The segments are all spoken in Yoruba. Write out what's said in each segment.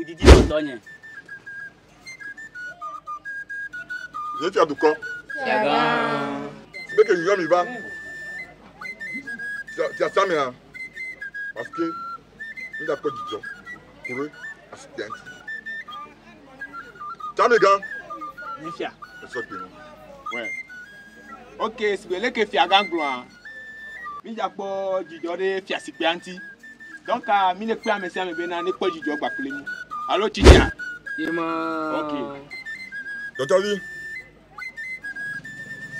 Petit Antonien. Je suis à Doucan. C'est que je va. Tu as ça, mais parce que il a pas du job. Pour eux, assistant. Tu as mes gars? Nifia. C'est ça que non. Ouais. Ok, c'est vrai que Fiagan gloire. Il y a pas du job de Fiasipianti. Donc, il ne peut pas me faire un peu du job à Clémy. Alors, tu dis. Ok. Donc, Ali,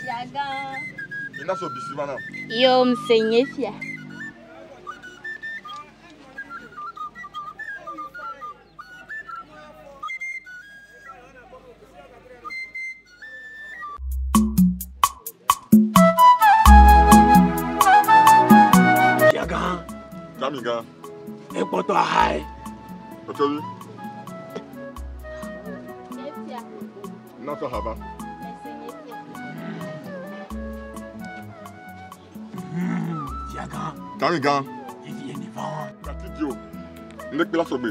Fiagan. il n'a pas de bisou maintenant. Yo, m'seigne Fia. Fiagan. Tu as mes gars? Et pour toi, hi. Donc, Ali, non, ça va. Fiagan. Tu as mes gars? Il vient devant. Tu as tout dit. Il n'est que là, sauvé.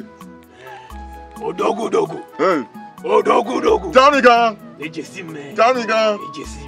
Odogo, dogo. Hey! Odogo, dogo. Tu as mes gars? Et Jessim, mais. Tu as mes gars? Et Jessim.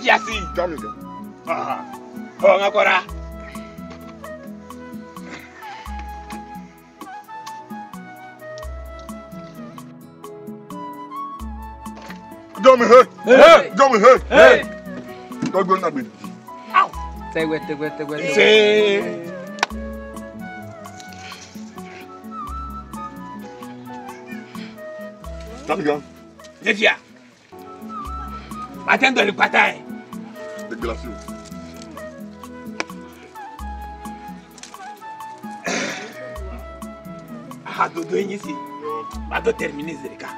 Fiasi. Tu as mes gars? Ah. Oh, encore là. Don't me hurt! Hey! Don't me hurt! Hey! Don't go now, baby. C'est. Tu as mes gars? Nifia. Attends le bataille. Dégueulasse. Ah, dodo ici. Va te terminer, Zerika.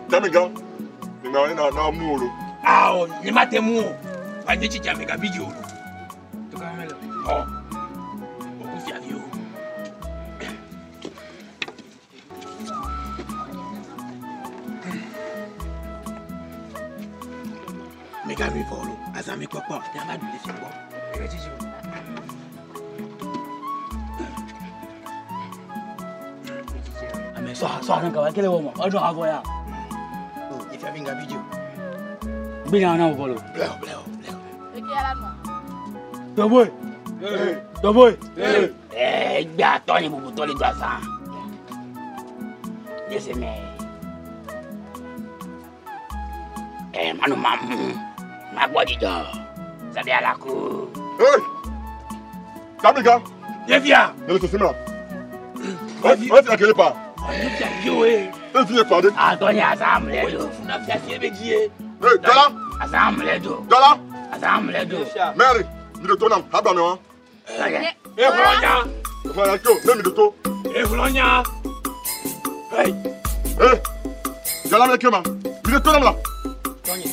Tu as mes gars? Tu as mes gars? Ah, on ne m'a pas mou. Va te chicha mega video. Oh. Beaucoup fiavio. Mega mi volo. Azami papa. T'as pas de laisser moi. Mais ça, on va quel est le moment? On va voir. Il fait une vidéo. Bien, on va voir. Double. Double. Eh, bien, Tony, vous tous les doigts ça. Yes, mais. Eh, Manu Mamou, ma boîte d'or. Ça vient à la cour. Hey! Tu as mes gars? Viens. Ne le fais pas. Ouais, tu n'as pas. On a joué. Tu pas. Ah, Tony, assemble les deux. On a fait un métier. Hey, Dala! Assemble les deux. Dala! Assemble les deux. Mary, Midoto nam, haba me wa. Eh, Volonia. Voilà, yo, même Midoto. Eh, Volonia. Hey. Eh, Dala me kema. Midoto nam la. Tony.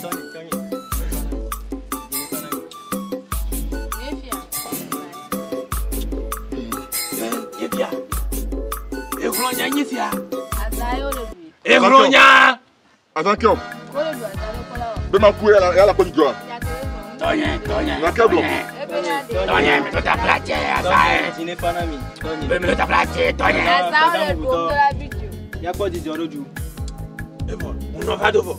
Eh, Volonia, Nifia. Eh, Volonia. Attends, Kyo. De ma couille, elle a pas du doigt. Tony. La câble. Tony, mais tu t'as platé à ça. Tu n'es pas un ami. Mais tu t'as platé, Tony. Il y a pas de jour au jour. Et bon, on en va devant.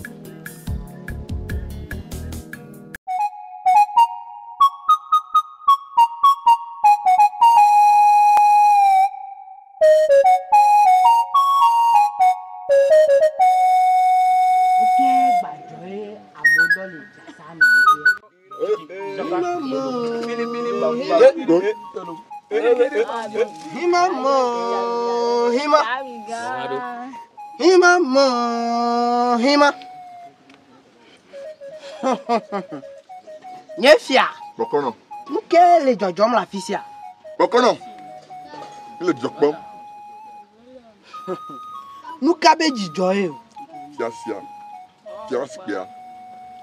Hima. Nyefia. Bokono. Nuke le jojom la fisia. Bokono. le jokpom. Nous cabbage joye. Sia. Tia sikpia.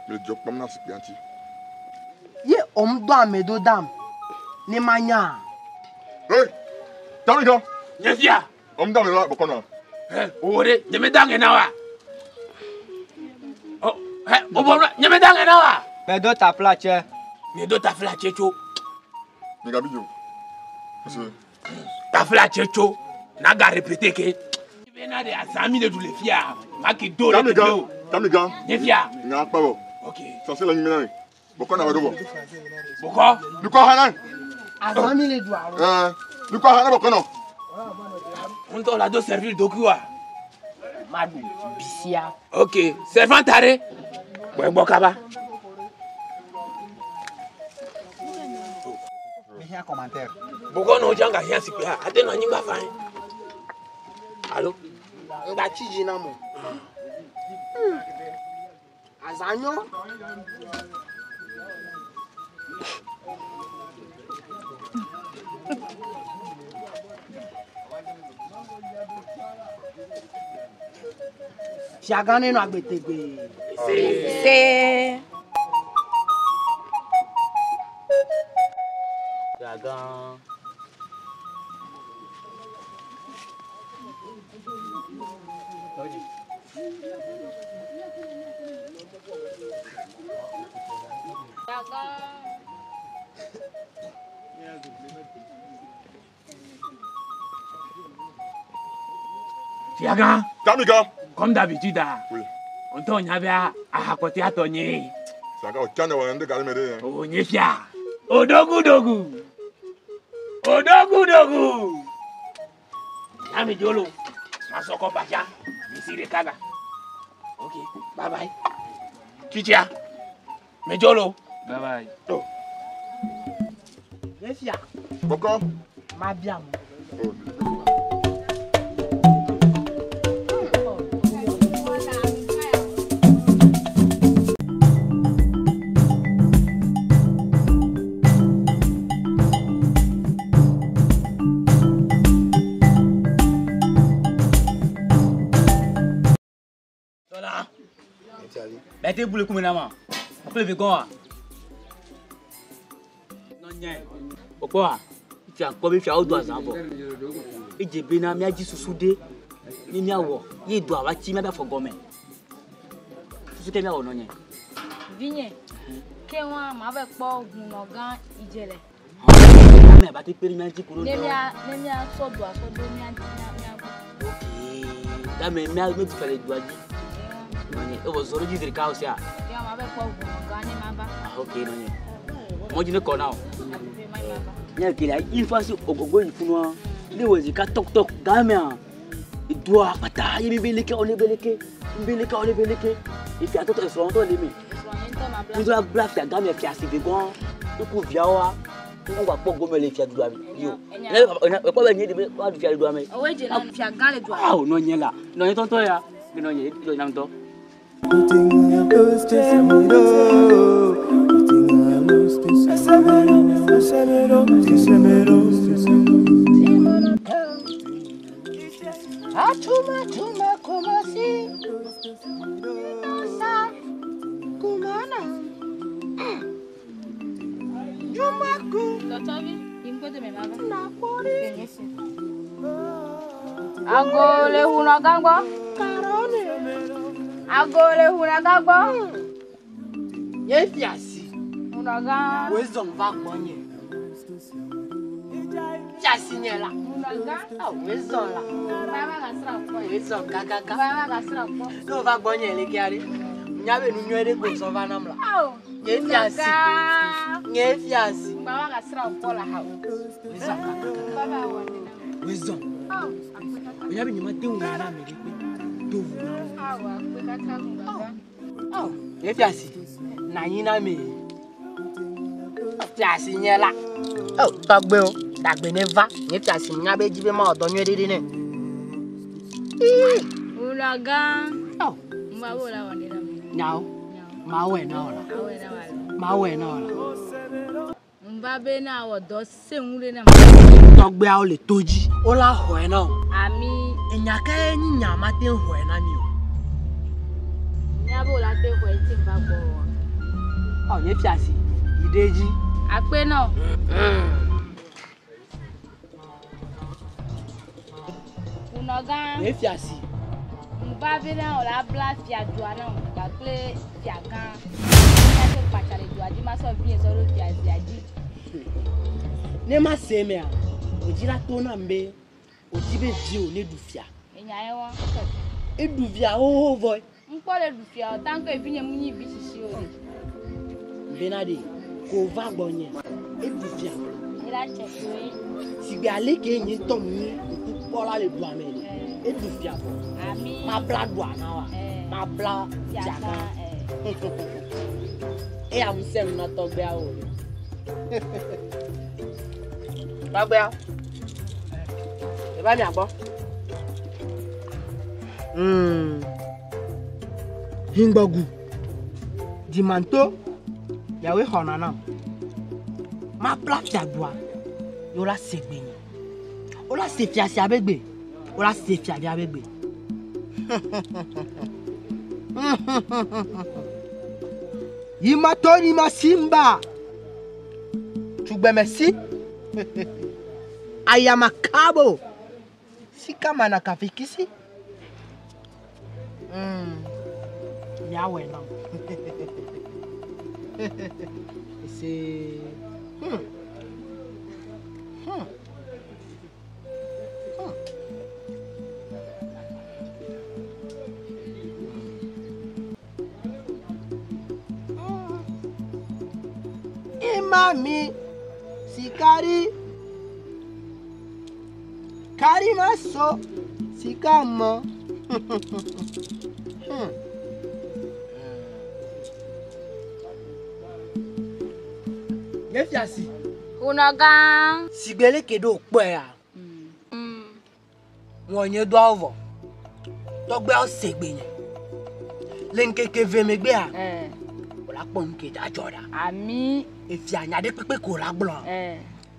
Le jokpom na sikpia anti. Ye om do amedo dam. Ne manya. Hey! Tamiga! Nyefia. Om dame la bokona. Ore, nyemedange nawa. Oh, obora, nyemedange nawa. Mais do ta plache. Ne do ta fla checho. Nigga bijo. Monsieur. Ta fla checho. Na ga répéter que bena de azami de doule fia. Ma ki do le do. Tamiga. Nyefia. Nga pawo. OK. Ça c'est la nyimena. Bokona wadobo. Boko. Luko hanan. Azami le douaro. Luko hanan bokona. On doit la do servir d'okua. Madu bisia. OK, servant taré. Boy bokaba. Mais un commentaire. Boko no janga hia sikya. Ade no nyimba fain. Allô? Nga chiji na mo. Azanyo. Fiagane no agbetegbe. C'est. Dragon. Fiagan, Tamiga. comme d'habitude, Oui. on t'en y avait à côté à ton nez. Ça ga okana wa ndé galemede. Oh, Nyefia. Odogu dogu. Odogu dogu. Yami jolo. Masoko pacha. Misiri kaga. OK, bye bye. Chicha. Mejolo. Bye bye. Oh. Yefia. Boko. Ma bien mo. Voilà. Mettez boule comme nama. Appelez Végon. Non nya. Pourquoi? Tu as comme fait au doigt zambo. Et j'ai bien mi aji susude. Ni mi awo. Ye doit wa ti mi ba fo gomen. Susude mi awo non nya. Vigne. Kewa ma be po gunogan ijele. Mi ba ti peri mi anti kuro. Nemia so do mi anti Okay. Da me mi ti fele doaji. Non nya. E wo zoro ji dirika o sia. Kewa ma be po gunogan ni maba. Ah okay non nya. Mo ji ne ko now. Nya kila il faut si ogogo il funwa. Ni wo zika tok tok gamia. Idua pata yemi beleke on beleke. Beleke on beleke. Et puis attends so on to le mi. Nous la blaf ya gamia fi asi Végon. Iku via wa. On va pas gomme le fia doa mi. Yo. Le ko be ni de wa du fia doa mi. Owe je na fiagan le do. Ah no nya la. No nya tonto ya. No nya do nam to. Atuma como si. Sa. Kumana. Jumaku. Totobi, impo de me maba. Na kori. Agole huna gangbo. Karone. Agole huna gangbo. Yefia si. Huna gang. Wisdom va gbonye. Fiasi nyela. Huna gang. Ah, wisdom la. Baba ga sra ko. Wisdom gaga. Baba ga sra ko. No va gbonye le kiari. Nyabe nu nywere go so va namla. Au. Yefiasi. Yefiasi. Baba ga sra ko la ha. Wisdom gaga. Baba woni. Wisdom. Au. Nyabe nyuma te wona me de pe. Do wona. Awa, pe ka ka ngaba. Oh, yefiasi. Na yin na me. Fiasi nyela. Oh, tagbe o. Tagbe ne va. Yefiasi nyabe jibe ma odo nywere ne. Huna gang. Oh, Mba wo la woni la. now. Ma we na ola. Awe na wala. Ma we na ola. babe na odo senwure na togbe a o le toji o la ho e na ami enya ka ni nya ma te ho e na mi o nya bo la te ho e ti ba gbo o ye fiasi ideji ape na unoga ye fiasi babe na o la bla fia dua na ga ple fia kan ya te pachare dua di ma so bien so ro fia di ne ma se me a o jira to na mbe o jibe ji o ne du fia enya e won e du fia o boy npo le du fia o tanko e binye mu ni bi sisi o benade ko va gbonye e du fia ila check si gbe ale ke yin to mi ku pola le du amele e du fia bo ami ma bla do na wa ma bla fia kan e am sem na to gbe a o Bagbe a. E ba mi agbo. Hingbagu. Di manto. Ya we honana. Ma plate agboa. Yo la segbe ni. O la se fia si abegbe. O la se fia bi abegbe. Yimato ni masimba. Tugbe merci. Ayama kabo. Sika na kafikisi. Yawe na. C'est Mami sikari karimaso sikamo Yefiasi unoga sigbele kedo pe a won yen do ovo togbe o segbe yen lenkeke vemegbe a la pon ke da joda ami efi anyade pepe ko la gbon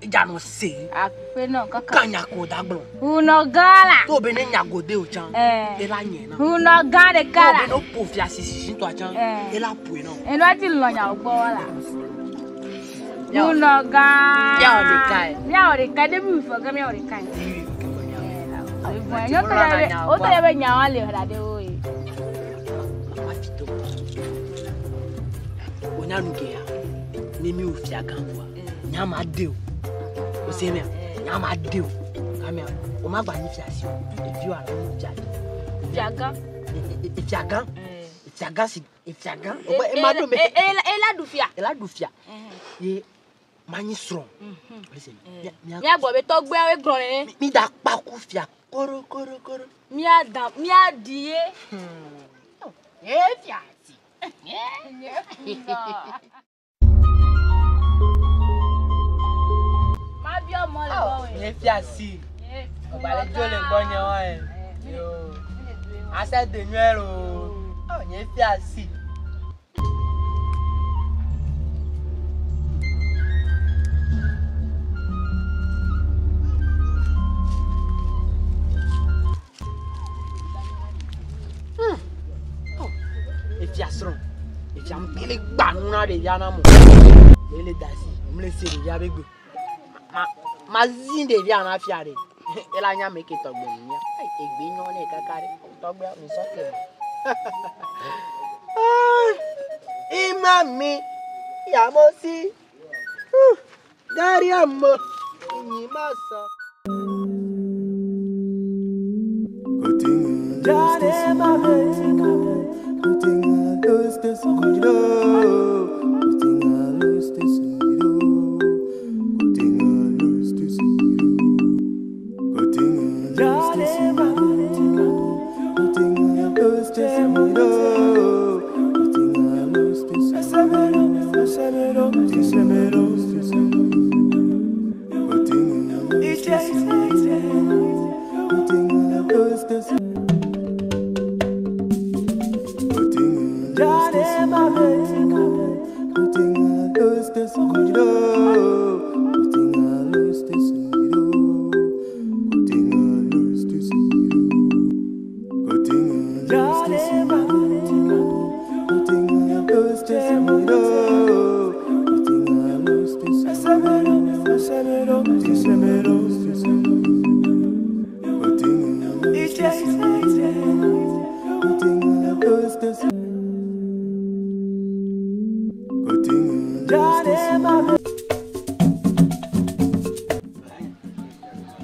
ijanu se ape na kaka kanya ko da gbon unogala to be ni nyagode o chan e la yen na unoga de kara to be no po fi asisi to chan e la pu na eno ti lo nya ogbo wala unoga ya o de kai de mi fo ga mi o de kai o to be nya wa le hra de o Nyanugea nimi ufia kanwa nyama de o se me nyama de o kamia o ma gba ni fiasi e bi wa ni fiagan si fiagan o e ma do me e la du fia ye mani strong listen mi agbo be to gbe we gron ni mi da pa ku fia koro mi a die e fiasi ma bi o mo le bo we e fiasi o ba le jo le gbo yen wa yo ase de nuero o yen fiasi Fiasron e fiam pele gbanuna de yana mo ele dasi mle se de ya begbe ma zin de ya na fiare ela nya make to gbe ni egbe yan ne kakare to gbe mi so ke imami ya mo si dari amo ni masa Just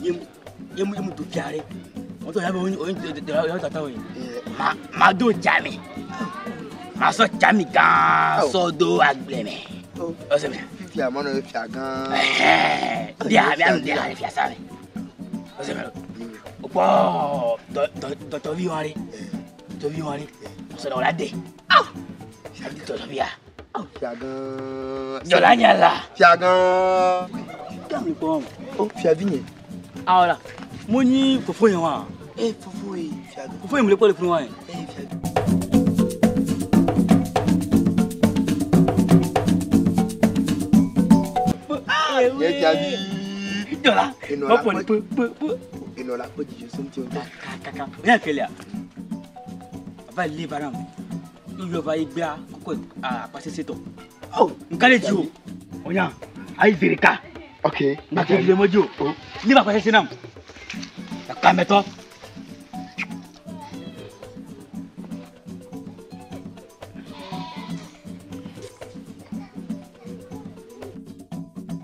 yemu to piare on to ya bo o tata we ma do jami ma so jami kan so do agbeme o se me fi amọ na fi agan dia fi asare o se me o po to vi wari so do la de sa di to via fi agan yo la nyala fi agan kami ko o fi avinye ahora mo ni fofo yan wa fufu e fi agan fofo yan mo le po le fun wa fi agan ye fi abi dola o po ni ino la po ji so nti o ta kaka ya kele va live around iyo va igba koko pase seto nkale ji o onya ai verika okay na ke le mojo ni ba pase sinam ka meto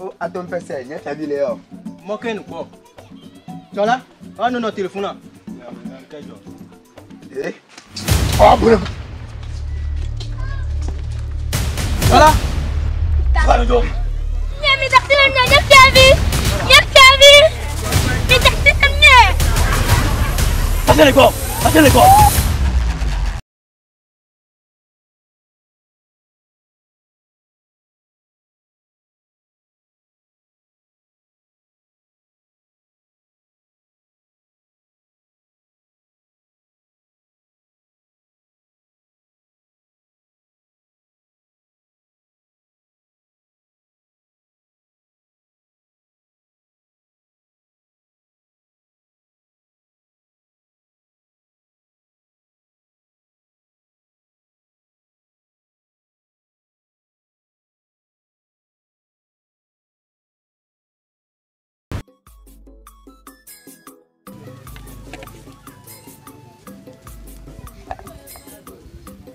o aton pese ye fi abi le o mo ken ko Jola on no téléphone là oh bon Jola va mojo Mi tak tilam nya Kevin. Ya Kevin. Mi tak tilam nya. Pasal le ko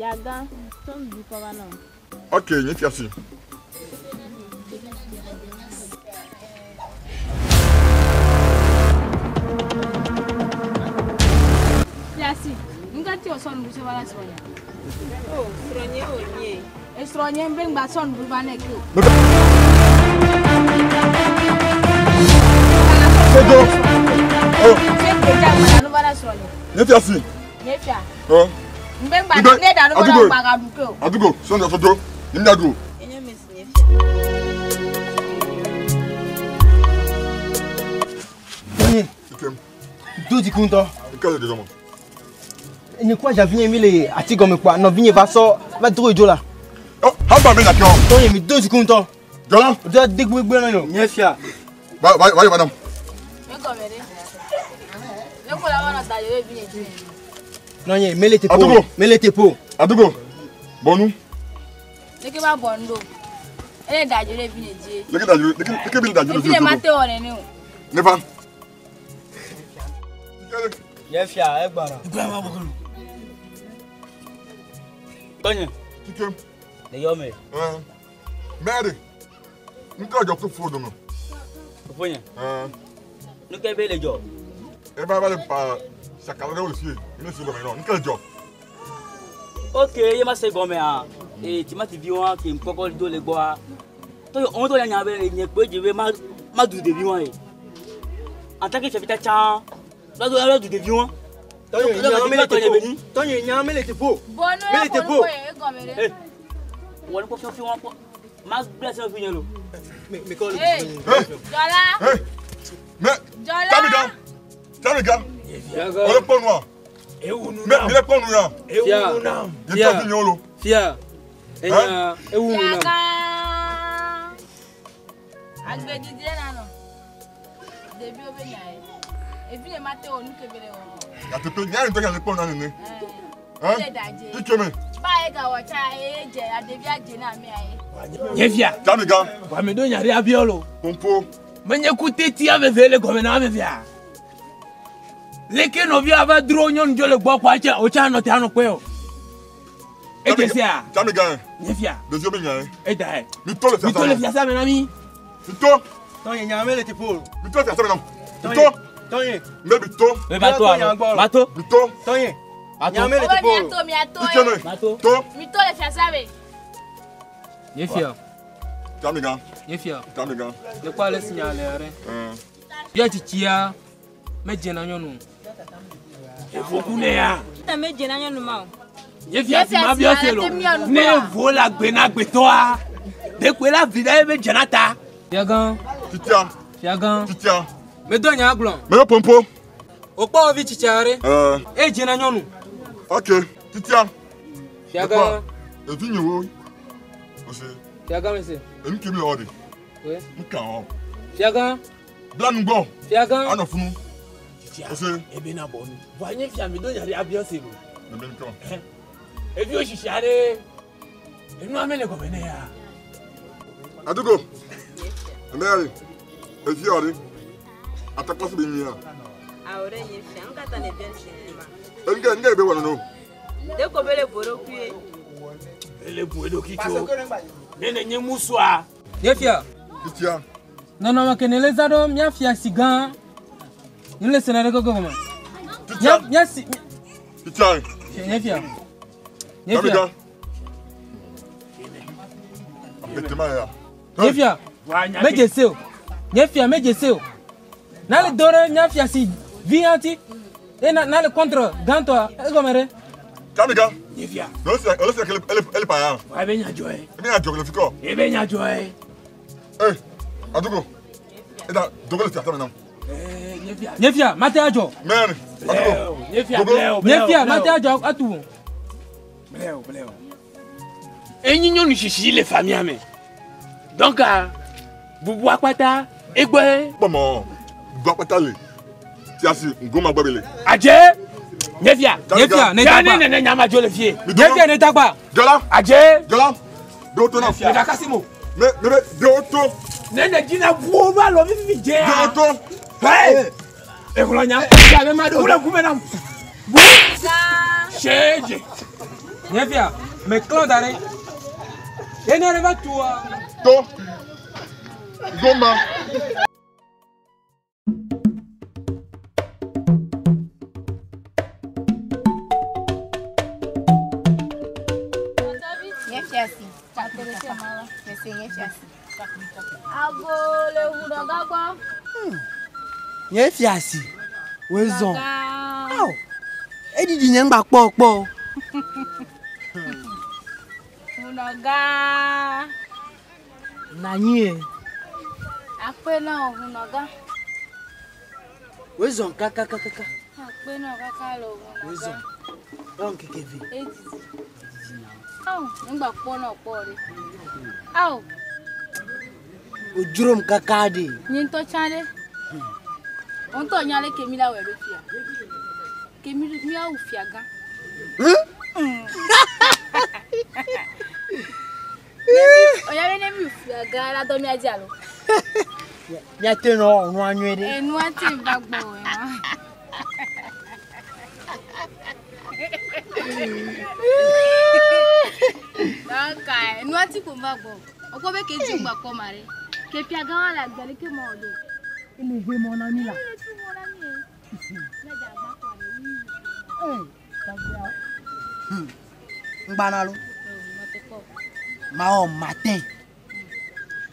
Jagan, ton du pas non. Ok, nie fiasi. Fiasi, nunca te son bu se wala sonya. Oh, stronye o nie. E stronye bring ba son bu ba na ke. Sodo. Oh, Se ke ja ma no ba na stronye. nie fiasi. Ne fia. Oh, Mbeng ba ne da no ba ga du ke. adugo, sondo sodo. Nimda du. Enye mesinye fia. Tony Ikem. do di kunto Ikale de zomo. ni kwa ja vinye mi le ati go me kwa no vinye va so va dro ijo la Oh, hamba me na kio. Tony mi do di kunto Jola, o da de gbegbe na yo nye fia vai madam. Me ko me de. Ne ko la wana da yo bi ni. no nye mele te Adugo. po mele te po Adugo. Bonu. Ne ke ba bondo. E da yo bi ni je. Leke bil da E julu. bi ma te one ni o. Nefa. nye fia e gbara tonye Ikem. le yo me Mary. Nka jo ko fodo no. fofo yan nu ke be le jo E ba le pa sakala de aussi. Ni si go me no. Nka jo. okay ye ma se go me ti ma ti vi won ki nkoko do le gbo a to yo on to yan yan be nye pe je ma du de vi won en tant que chef ta chan la du de vi won Tony nya mele te po Bono Mele e te ko po. e ko me de. won ko fi won ko ma bless fi yen lo me call Hey, Jola. Hey. Mais Jola. Tamiga. On le pont noir. Mais il est pont noir. fia Il est pas vignolo. fia enya e wu mu na Jagan. Agbe di je na no. Debi obe nya e. E bi le mate o nu ke bele o. Ya te pe nya nto ya le pont na ni. Hein? Le daje. Ikeme. Ba e ga wo cha e je adebi aje na mi aye. Nye fia. Tamiga. Wa me do nyare abiolo. Pompo. Menye kuteti ave le ko me na ave via. Leke no via va dro nyon jo le gbo kwa cha o cha no te anu pe o. E je sia. Tamiga. Nye fia. Des yeux bien. E da e. Mi to le Mi to le fia sa me na mi. Mi to. Tony nya mele te po Mi to le fia sa me. Bito. Tonye. Mais bito. Mais bateau alors. Bateau. Bito. Tonye. Bateau. Nyame le tipo. Miato. Tikene. Bateau. To. Mito le fiasabe. Ye fia. Kamiga. Ye fia. Kamiga. De quoi le signaler? Bien titia. Me jena nyonu. Efokune ya. Ta me jena nyonu ma. Ye fia si ma bio selo. Ne vola gbena gbeto a. De ko la vida e be janata. Fiagan. Titia. Fiagan. Titia. Me do nya glon. Mais pompo. Okpa ovi tichare. E jena nyonu. OK. Titia. Fiagan. Et puis nous. Aussi. Fiagan monsieur. Et nous qui me l'ordre. Oui. Nous quand. Fiagan. Blanc bon. Fiagan. Ah non fou. Aussi. E be na bonu. Voye fia mi do nya ri abio selo. Le même camp. E bi o shishare. E nu amele ko bene ya. Adugo. Mary. Et puis ordre. Attaque pas de mia. Ahora ye fia ngata ne bien sima. Nge be wana no. De ko bele boro kuye. Ele buedo kicho. Nene nye muswa. Ye fia. Titia. Non non makenele zado mia fia sigan. Nile senare gogo mama. Titia. Mia si. Titia. Ye fia. Ye Kamiga. fia. Mettez-moi là. Ye fia. Me jeseo. Ye fia me jeseo. Na le dore mia fia si vianti. E na le contre ganto e gomere. Kamiga. Ye fia. Non c'est elle pas là. Wa be nya joy. Ni a jogle fiko. E be nya joy. Eh. Adugo. Et là, dogo le faire maintenant. Ye fia. Ye fia mate ajo. Mary. Adugo. Ye fia Dogo. bleo. Ye fia mate ajo atu. Bleo. E nyinyo ni shishi le famille ame. Donc bubu akpata egbe Comment? Dois pas t'aller. Tiens si, ngoma babele. aje. Ye fia. Ye fia ne Ya tagba. ne nyama jo le fie. Ye fia ne tagba. Jola. Aje. Jola. Doto na. Me da kasimo. Mais doto. Nene jina buo ba lo mi je. Doto. Hey. E ko nya. Ya be ma do. Kula kume na. Cheje. Ye fia me clan dare. E ne reva tua. To. Goma. Nye fiasi. Mese nye fiasi. Abo le hudo gagbo. Nye fiasi. Wezon. Gaga. Edi di nyangba po. Hunoga. Na nye. Akpe na hunoga. Wezon kaka. Akpe na kaka lo Wezon. hunoga. Ron kekevi. Ejizi. Au, ngba po na po re. Au, Ojurom kaka de. nyin to chale. On to nyale kemi la we lo fia. Kemi mi a ufia gan. Oya we ne mi ufia gan la do mi aja lo. Nya te no onu anwede. Enu ati bagbo we ma. Danka, enu ati ko bagbo. Oko be keji gba ko mare. Ke pia gan wa la gbele ke mo do. Ile he mo na mi la. Ngbanalo. Mao matin.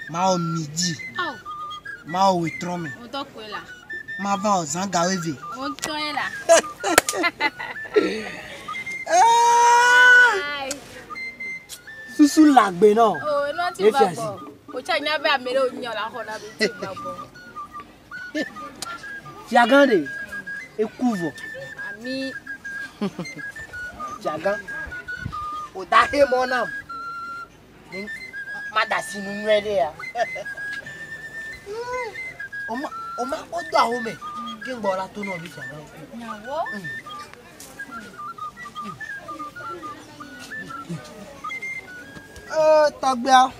Mao midi. Au, Mao witrome. on to ko la. Ma va o zanga weve. On to e la. Ai. Susu lagbe no. Oh, enu ati Ye fiasi. bagbo. O cha nya be amere o nyan la ho na be ti bagbo. Fiagande. Ekuvo. Ami, Fiagan. O da he mo nam. Madasi nu nwede ya. Oma odo ahome. Ki ngbo la to no bi fiagan. nyawo. Togbia.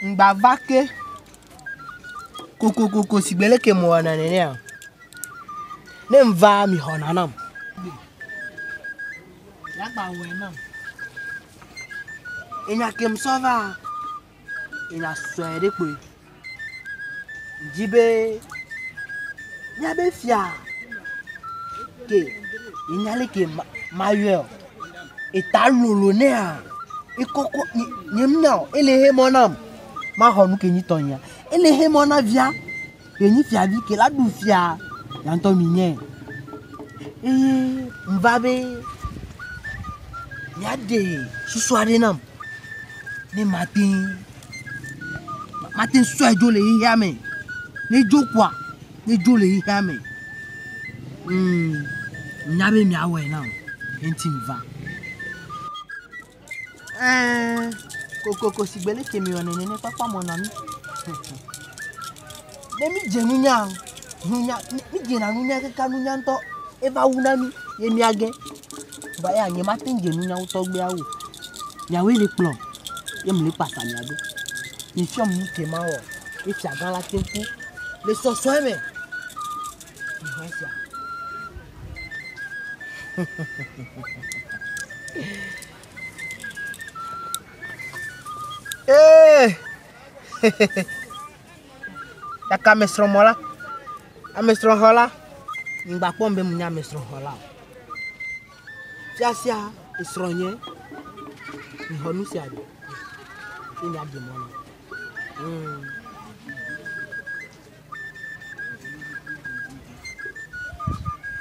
Ngba vake. Koko sigbele ke mo na nene ya. Ne mva mi hona nam. Lagba we nam. Enya kem sova. Enya swere pe. Jibe Nya be fia. Ke, inyale ke mayo. Eta lolo ne a. Ikoko nyemnya ele he monam. Ma honu ke nyitonya. Ele he mona via. Ke ni fia bi ke la du fia. Yanto minye. Mbabe. Nyade susuade nam. Ne matin so ejo le hia me. Ne jokwa. Ne jo le hia me. Nyabe mi awe nam. Enti mva. Koko sigbele kemi onene ne papa monami. Demi jenunya. Nunya mi jena nunya ke kanunya nto e ba wunami ye mi age. Ba ya nye matin jenunya utogbe awo. Yawe le plan. Ye me le pasa mi ado. Ni fiom ni ke ma wo. E ti agan la tempo. Le soso e me. Ni hosia. Yaka mesro mola. A mesro hola. Ngba pombe munya mesro hola. Sia isronye. Ni honu sia de. Ini ade mono.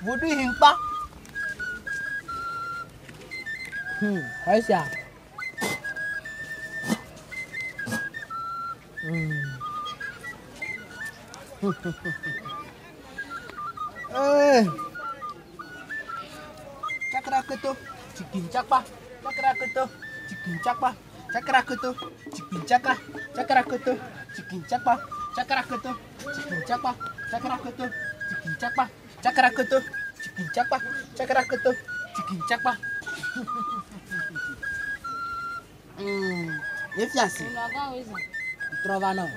Vodu himpa. Hosia. Cakraketo, cikin cakpa. Cakraketo, cikin cakpa. Cakraketo, cikin cakpa. Cakraketo, cikin cakpa. Cakraketo, cikin cakpa. Cakraketo, cikin cakpa. Cakraketo, cikin cakpa. Cakraketo, cikin cakpa. E fiasi. Trova não.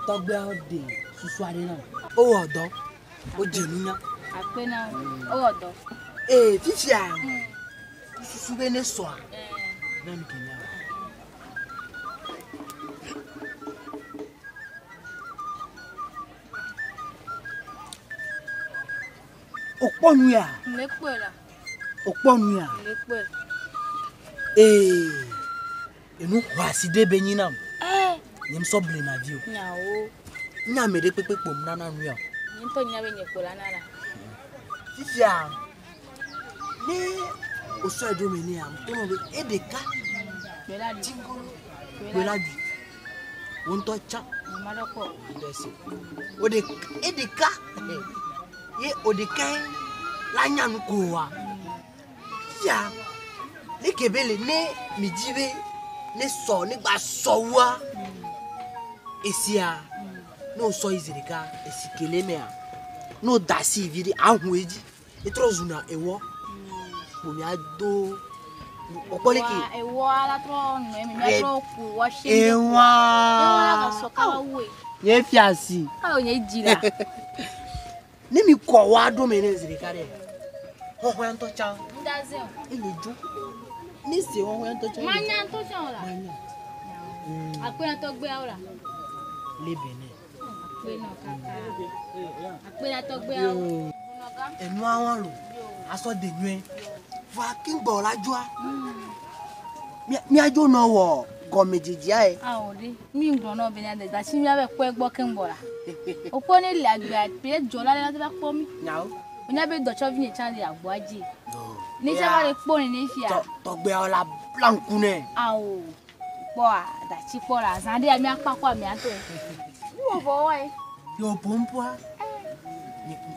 Togbe ode susuade não. O odo. O jenunya. Apena o odo. Fifia. Susu be ne so. Na mi kenya. Oponu ya. Lepo la. Oponu ya. Lepo. Enu waside benyinam. Nyem so ble na view. Nyawo. Nya me de pepe pom na na nuya. Nyimpo nyawe nyekola nala. Fifia. Ne oso edo me ni am. Tono be edeka. Bela di. Tingolo. Bela di. Wonto cha. Maloko. Ndesi. Ode edeka. Ye odeka la nya nko wa. Ya. Ne kebele ne mijibe ne so ne gba so wa. Esia no so izirika esikele me a no dasi vidi ahweji etrozuna ewo bomi ado okoleki Ewo ala tro no emi me tro ku wa she ewa la so ka we ye fiasi a o nye jira ne mi ko wa do me ne izirika re ho ho anto cha ndaze elejo ni se ho ho anto cha manya to se ola manya apena to gbe ora lebene apena kaka apena to gbe ora enu awon lo aso de nwe fa kingbo lajua mi ajo no wo go mejeji ai a o ri mi ngro no be na de da si mi abe ko egbo kingbola opo ni le agba pe jola le la po mi nyawo onya be do chovini chande agbo aji ni se ba le po ni fia to gbe ola blanku ne awo po a da chi po la zande ami apa kwa mi ato wo bo wa yo pompwa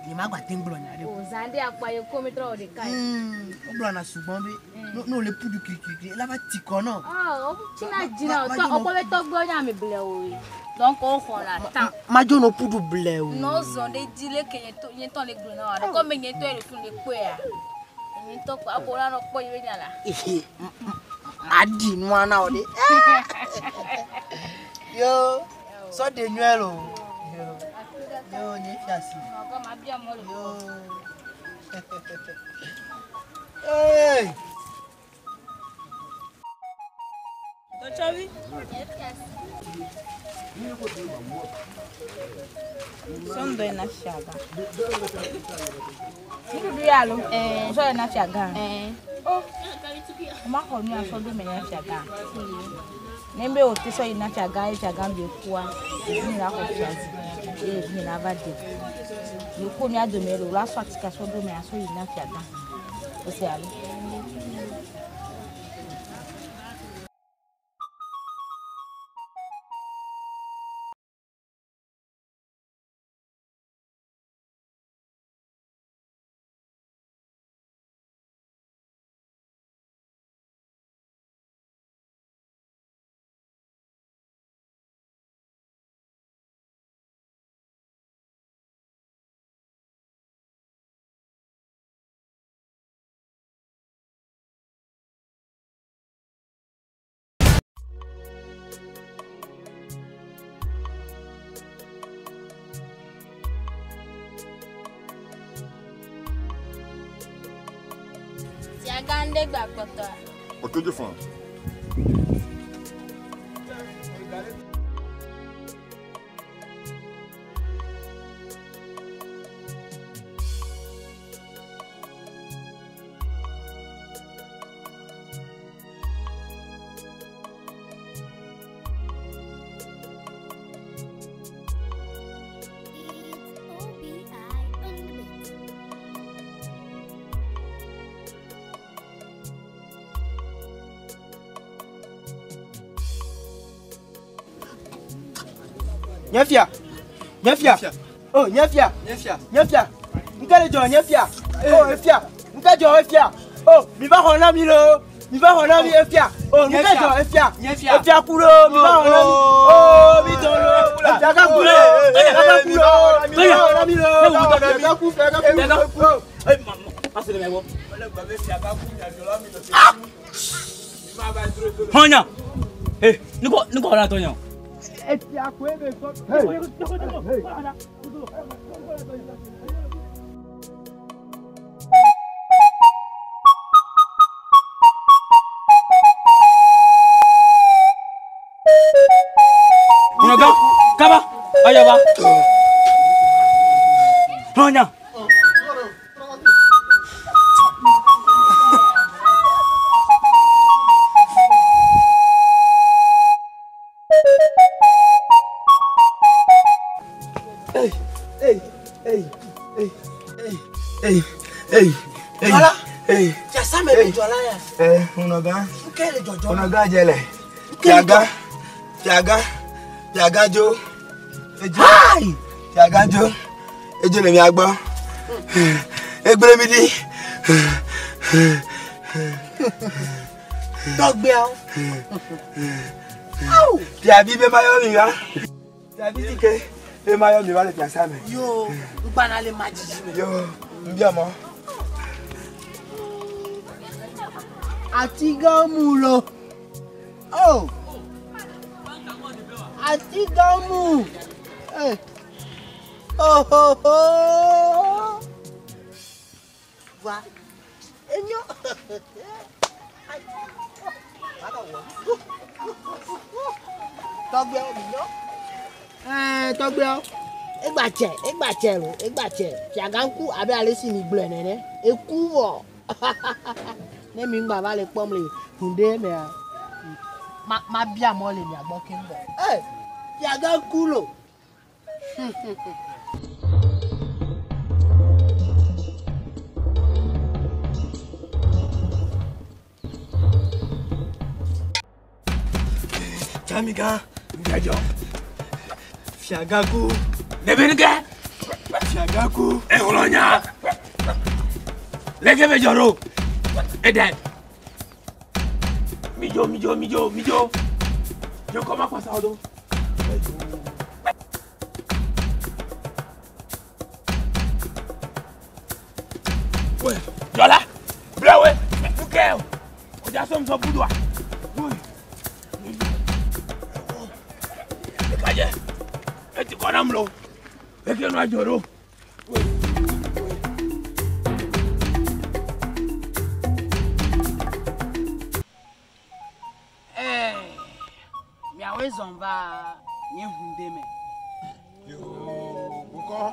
ni magba tingbro nya re o zande apa ye ko mi tro de kai o bla na sugbon be no le pudu kikiri la ba ti ko no o china jina to opo be to gbo nya mi ble o donc o ho la tan majo no pudu ble o no zonde dile ke yen to le gbo na wa ko me yen to e fun le pe a yen to pa ko la no po ye nya la adi nu ana o de yo so de nuelo yo ni fiasi ko ma bi amo le yo hey Dochavi? Sondo ina fiaga. Niku du yalo. So ina fiaga. Oh. Ma ko ni aso do me ina fiaga. Nembe o ti so ina fiaga be kwa. Ni na ko fiazi. Ni na va de. Ni ko mi adomero la so atika so do me aso ina fiaga. O se ali. Gande gba poto. Oto je fan. Nyefia. Oh, nyefia. Nkele jo nyefia. Oh, efia. Nkajo efia. Oh, mi va hona mi lo. Mi va hona mi efia. Oh, nkajo efia. Efia kulo, mi va hona mi. Oh, mi tolo. Efia ka kulo. Mi va hona mi lo. Efia ku. Eh, passe le memo. Honya. Eh, niko la tonyo. Efia ku ebe so. Unaga, kaba, ayo ba. Honya. Voilà. Tu as ça mais tu as là. Unaga. Quel est Jojo? Unaga jele. Tiaga jo. Aïe. Tiaga jo. Ejo le mi agbo. Egbere mi di. Dogbe o. Tiabi be mayo mi wa. Tiabi dike. Be mayo mi wa le piasa me. Yo, ngwana le majiji. Yo, mbiamo. Atigamulo. Oh. Atigamu. Eh. Oh oh oh. Va. Enyo. Togbe o mi no. Togbe o. Egbache. Fiaganku abi alesi mi gble nene. Eku wo. Ne mi ngba va le pom le hunde me ma bia mo le mi agbo kinbo. Eh, Fiaganku lo. Jamiga, ngajo. Fiaganku. Nebenga. Fiaganku. Olonya. Lege bejoro. Eden. Mijo. Je comment quoi ça odo? Ouais, Jola. Blawe. Ukeo. Oja som so budwa. Oui. Kaje. Eti konamlo. Eke no ajoro. Zomba Nye hunde me. Yo, Boko.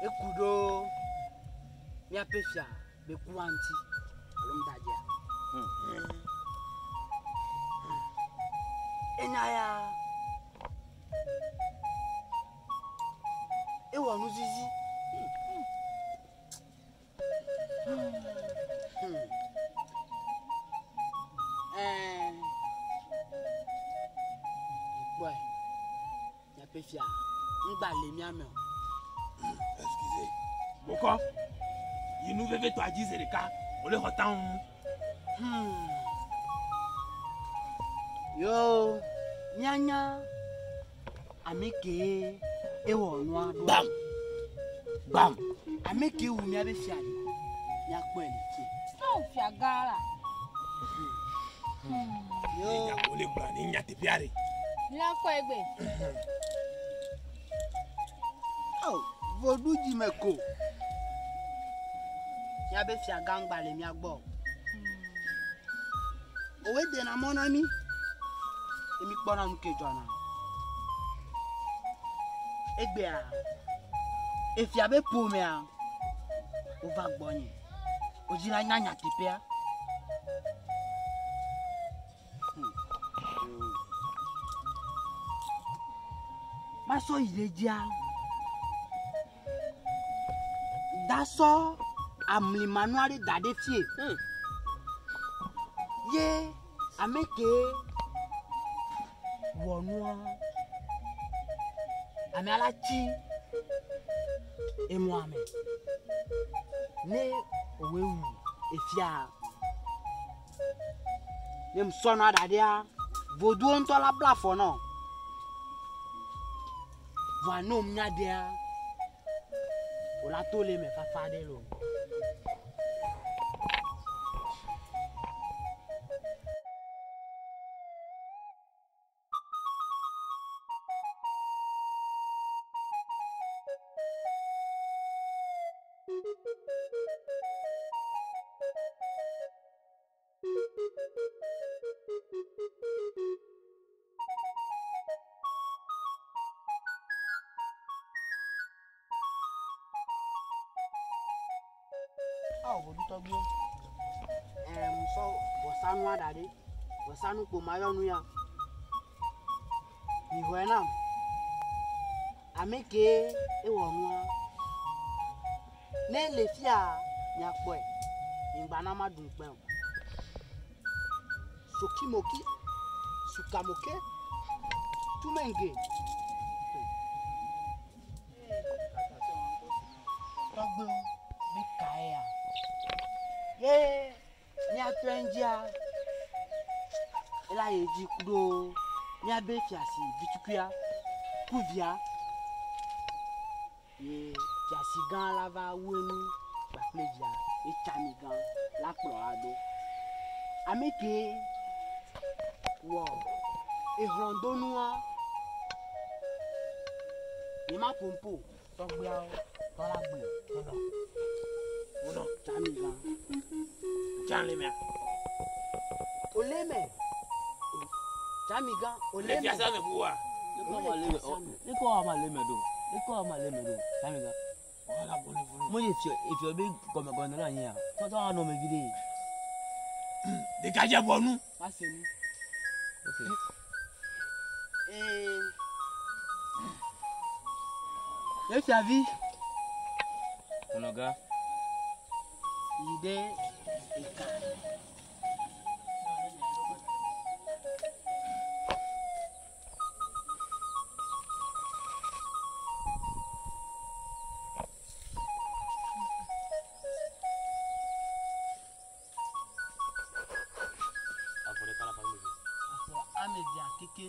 Ekudo. Mia pefia be kuanti. Alum dadia. Enaya. Ewa nuzizi. Boy. Ya pefia. Ngba le mi ame. Excusez. Boko. Il nous veut toi dire les cas. On les retend. Yo, nyanya. Ameke ewo noa. Bam. Bam. Ameke wu mi abe fiade. Ya kpo ele ti. Non, fiagara. Il y a pour les blancs, il y a des piarés. Mila ko egbe. Oh, vodu di meko. Ya be fiaga ngba le mi agbo. Owe de na monami. Emi pona nuke jona. Egbe a. Efi abe po me a. O va gbonye. O jira nyanya tipia. Maso ileja. Daso amli manuari dade fie. Ye ameke wonua. Ame alachi emu ame. Ne owewu efia. Ne msono adadea. Vodu onto la plafond no. Vano mnyadea. Ola tole me fafade lo. Oh, vodu togbo. So bosanu adade. Bosanu ko mayonu ya. Ihuenam. Ameke ewonua. Ne lefia nyakpo e. Ngba na madun pe. Sokimoki. Sukamoke. Tumenge. Togbo bi kaea. Ye ni atwenjia ela yeji kudo ni abe fiasi bitukuya kuvia ye fiasi gan lava wenu bakleja e chami gan la plorado ameke wo e rondonua ni ma pompo togbia tola gbe tola Uno. chami gan Tiens les mains. oleme chamiga Les oleme piastres me pouvoir. Iko ama leme do. Iko ama leme do. Tamiga. Voilà, bonne vous. Mo if you be comme comme la yin. To no me gide. Dégagez pour nous. pasenu Okay. le fiavi Onoga. ide eka amedia keke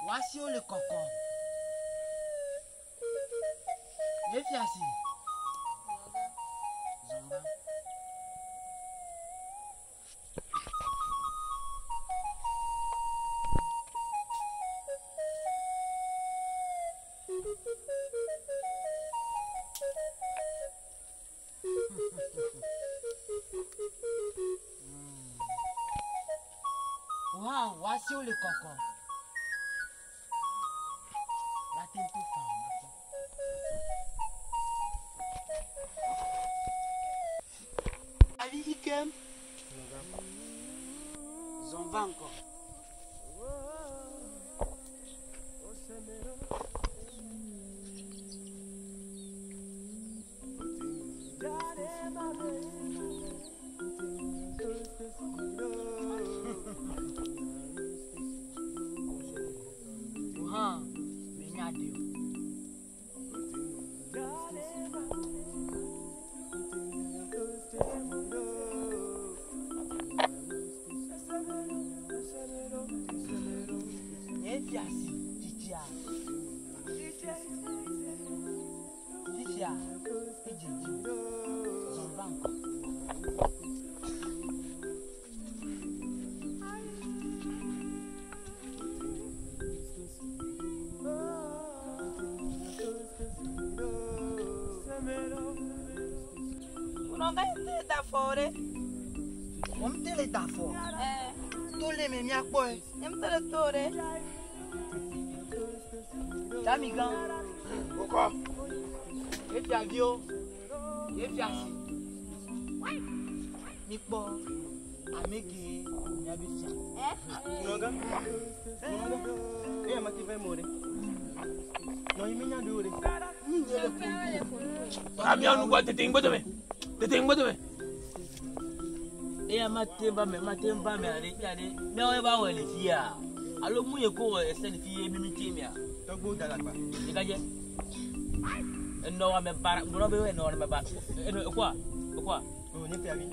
Voici le cocon. Les fiassis. Wow, voici où le cocon. La tête tout femme. Ali Ikem. J'en vais encore. On te le da fo. To le me mi apo e. Nem tele tore. Tami gan. Pourquoi? E fi avio. E fi asi. Mi po. Amege mi abisia. Noga. E ma ti vai morrer. No i minya dure. Ni nyele ko. Ami anu gwa tete ngbodo me. Tete ngbodo me. E matemba me ale yade. Me o ba wele fia. Alo mu ye ko e se fie mi timia. Togbo dalagba. Dikaje. Eno wa me bara, bro be eno wa me bara. Eno kwa? O ni pe abi.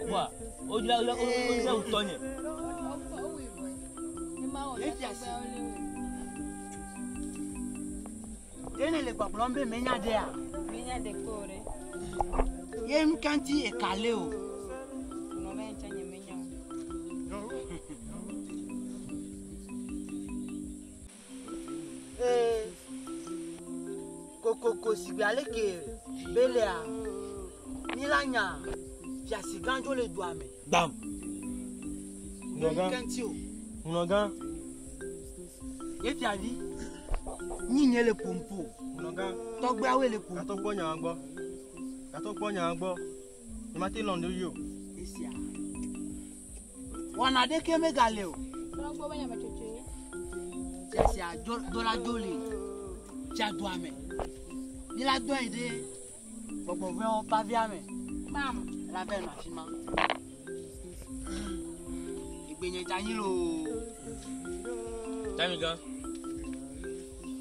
Kwa? O jula o utonye. E fi asi. Tene le paplombe menya de a. Minya de kore. Ye mkanti e kale o. No me enchanye menya. Koko sigbe aleke bele a. Nilanya. Fiasi ganjo le doa me. Bam. Noga. Mkanti o. Noga. Ye fi avi. Ni nyele pompo. Noga. Togbe awe le pompo. Ka to gbo nya gbo. Ni ma ti londo yo. Esia. Wana de ke megale o. Togbo banya machoche. Esia dola dole. Tia doa me. Ni la doa ide. Gbogbo ve o pa via me. Mam. La ve na fima. Igbenye jayin lo. Tami gan.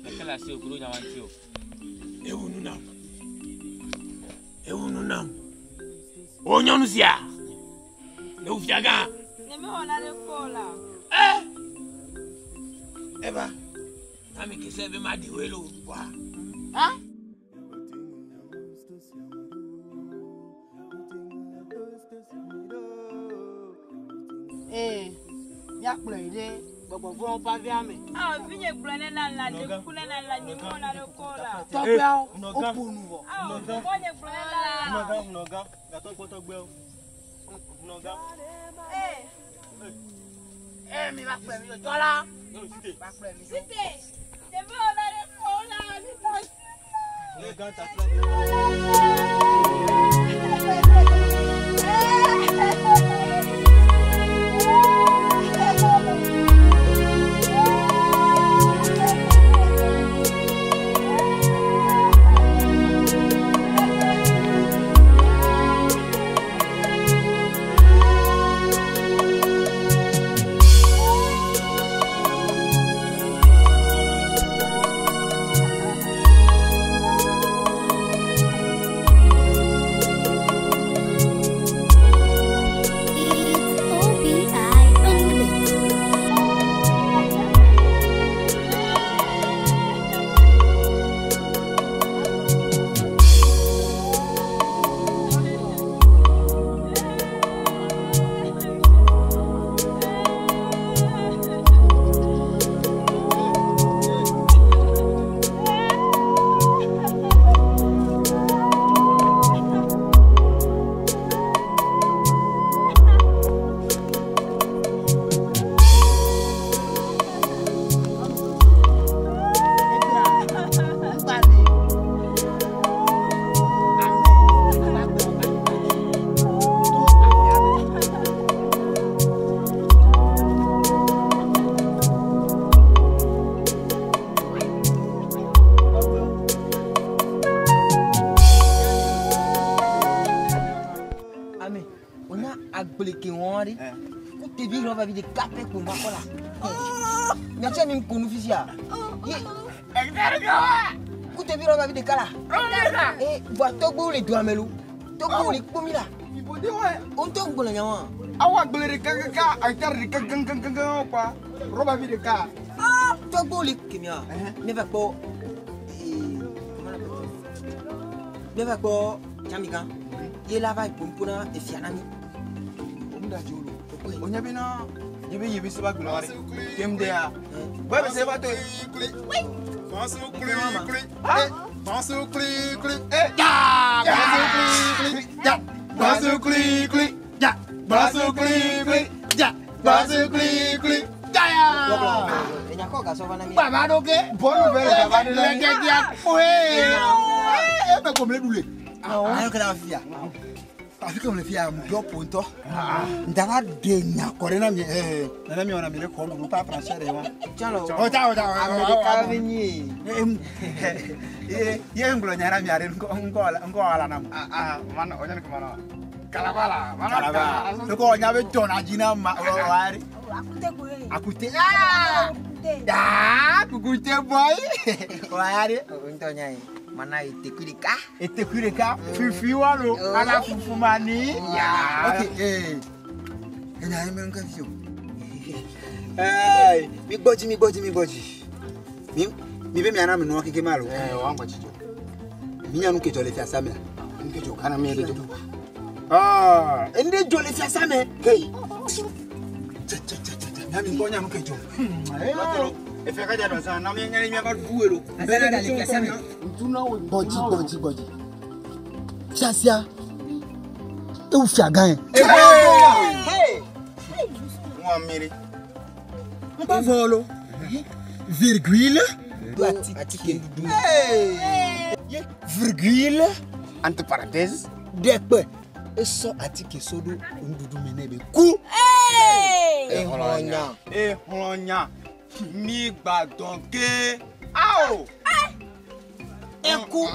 Akala si okuro nya wanti o. Ewu nunam. Onyonu sia. Le ufiaga. Neme ona de kola. Eba. Ami kisebe ma di welo kwa. Hein? Ya ide gbogbo ve o pa via me. Ah, vinye blane na la de kule na la ni ona de kola. Togbe o ponu wo. Ah, vinye blane la. Noga. Ka to gbo o. Noga. Mi va pe mi o tola. No site. Va pe mi. Site. Neme ona de kola ni ta. Noga ta te bi roba bi de kape ko ma kola na cha min kunu fisia ku te bi roba bi de kala bo to gbo le do amelu to gbo le ko mi la on to gbo la nyawa awa gbo le kaka akar de kaka kwa roba bi de ka to gbo le kimia ne va ko Beba ko chamiga yela vai pumpuna e fianami omda jolo onya bina yebe yebe seba glore kemde ya bebe seba to Fansu kli ya Fansu kli ya Fansu kli ya enya ko ga so bana mi baba doke bonu bele baba de legedia oe ebe ko mle dule ayo kala fia afika mle fia mdo ponto ndara de nya kore na mi na mi ona mi le ko lu pa français de wa chalo o ta america vini ye nglo nyara mi are ngola na man onya ni kumana kalabala mana ko nya be jona jina ma wari akute kukute boy wari ontonya mana etekureka fifi walo ala fufumani ya okay enya ime nka fio mi gboji mi be mi ana mi no kike malo wangwa chijo mi nya nuke jole fi asame nkejo kana mi edo ende jole fi asame hey nami ngonya nukejo efe kaja do sana na mi nyari mi ba duwelo bele dale fi asame ntuna we boji fiasia e u fi agan hey mo miri npa volo virgule atike virgule entre parenthèses depe eso atike sodo ndudu menebe ku eholonya mi gbadon ke ao eku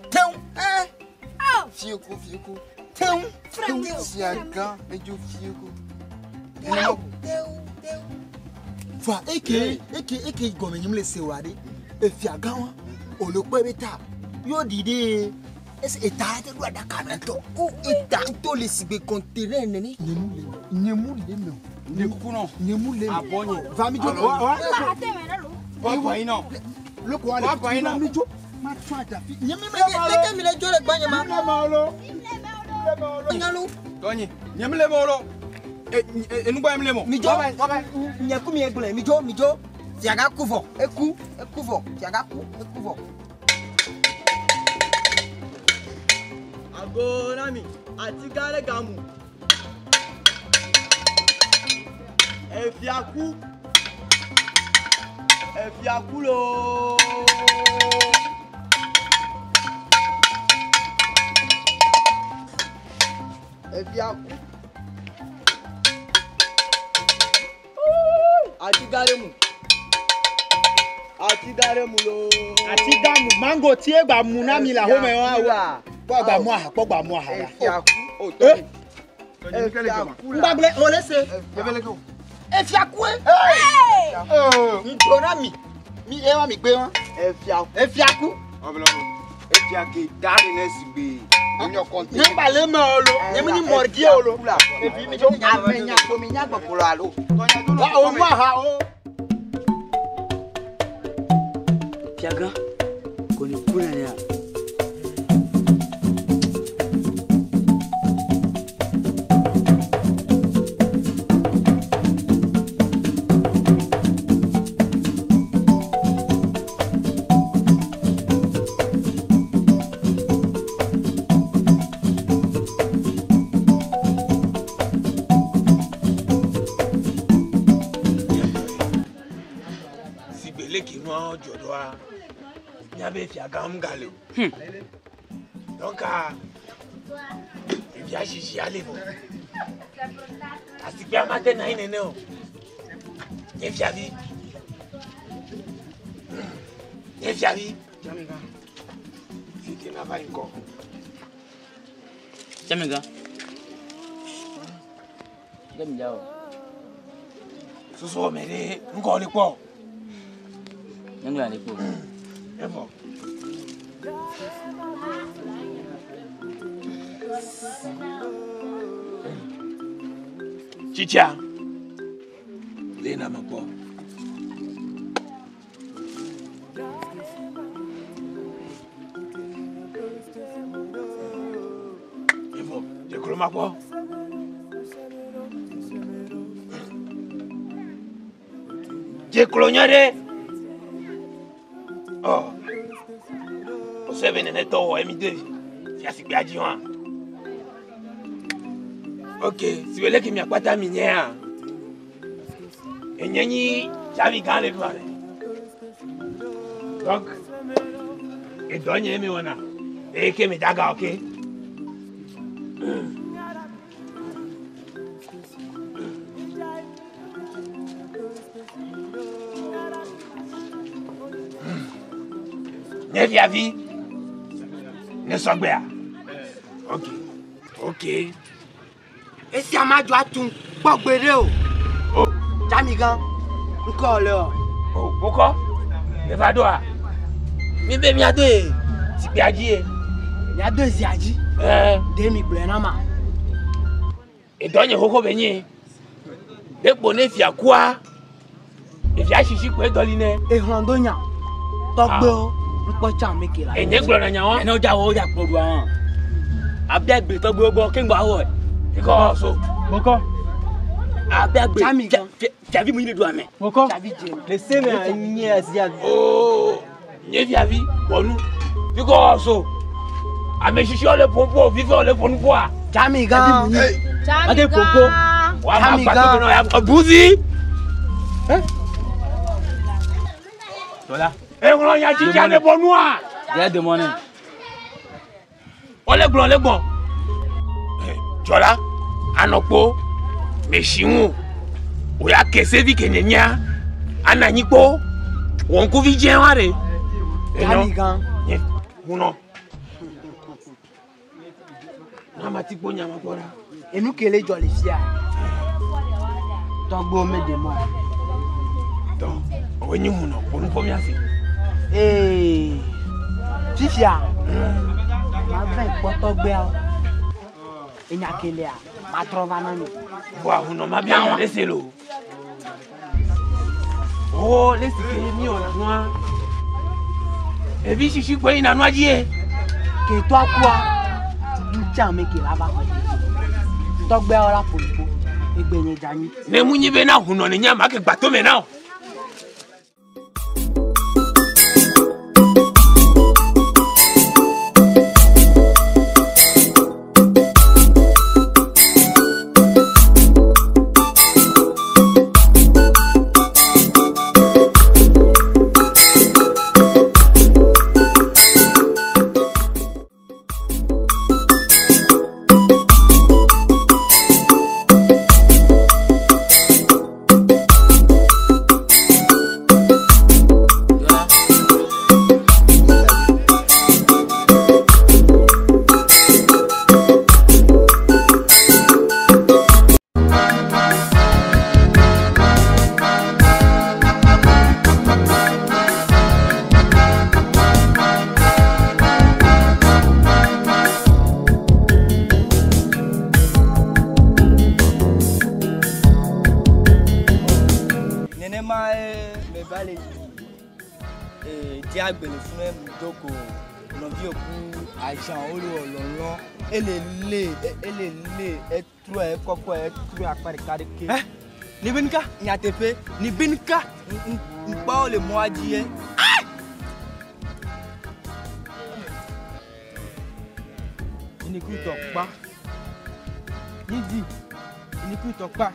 teun fieko teun siaga ejo fieko fa eke gomenyim le sewade efiaga wa olopo beta yo dide es eta te do adaka mento o eta to le sigbe conterrain neni nyemu le me nekuno nyemu le abonye va mi jo papa ino loko wale papa ino mi jo ma twata nyemi me leke mi le jo le gbanye ma nyalo tonyi nyemle bolo enugba emle mo mi jo nyeku mi egbele mi jo tiaga kuvo ekuvo tiaga ekuvo Agonami àti gare gamu efiaku lo efiaku àti gare mu lo àti gamu mango tí e gba mu na mi la ho me wa pogba mu aha efiaku o to Mbagble olese yebeleko efiaku ntona mi ewa mi gbe won efiaku obelo efiake dadi nesigbe onyo konti nyamba le me olo nyemi ni morgie olo ebi mi jo amenya to mi nya gbopolo alo wa o mu aha o Fiaga koni kuna ya Nyabe Fiaga mgale. Donc il y a chichi aller bon. Asi bien matin na ine no. Ne fiavi. Ne fiavi. Jamiga. C'était na va encore. Jamiga. Jamiga. Ce soir, mais encore les pots. Nous allons les pots. C'est bon. Chicha. Lena ma po. C'est bon. Je crois ma po. Je crois oh. Vous savez, n'est pas au M2. C'est bien dit. Ok, si vous voulez que je ne pas terminé, et n'y j'avais gagné le droit. Donc, et donne moi wana, et que me daga ok. Ne via vie, ne sois bien. Ok, ok. Et si à ma joie tout, pas guérir. Oh, Jamigan, encore là. oh, pourquoi? Ne va doigt. Mais bien, il y a deux. Si bien dit. Il y a deux ziadji. Demi blenama. Et donne hoko benye. De bonne fia quoi? Et fia chichi quoi doline. Et Hondonia. Togbo, n'pocha mekela. Et nyeglo na nyawa. Et nous avons déjà produit. Abdel Brito Bobo, King Bawo. Because so. Boko. Abdel Brito. Jamigan. Tu as vu mon doigt, mais. Boko. Laissez-moi Laissez-moi Asia. Oh, nye via vie, bon nous. Because so. A me chichi le pompo, vivre le bon quoi. Jamigan. Ade popo. Wa ma bato no ya abuzi. Voilà. Et on y a chichi le bon noir. Il y a demandé. On les bon. Jola, anokpo, meshimu. Oya kese vi kenenya. Ananyiko. Wonku vi jenware. Jamigan. Uno. Namati nyama pora. Et nous qui les jolly fia. Togbo me demo. Donc, oni muno, onu pomia si. Eh. Fifia. Ma ben potogbe a. Enyakele a. Ma trova na mi. Wa uno ma bien laissez l'eau. Oh, laissez que mi ona noa. Et puis chichi quoi ina noa die. Que toi quoi? Ncha mekela ba. Togbe ora polipo. Egbenye jani. Ne munyi be na huno ne nyama ke gbato me na. Agbele fún ẹ doko no bi oku Aisha olu olorun elele etru e koko etru apare karike ni binka nya tefe ni binka npa o le mo aji e ni ku to pa nidi ni ku to pa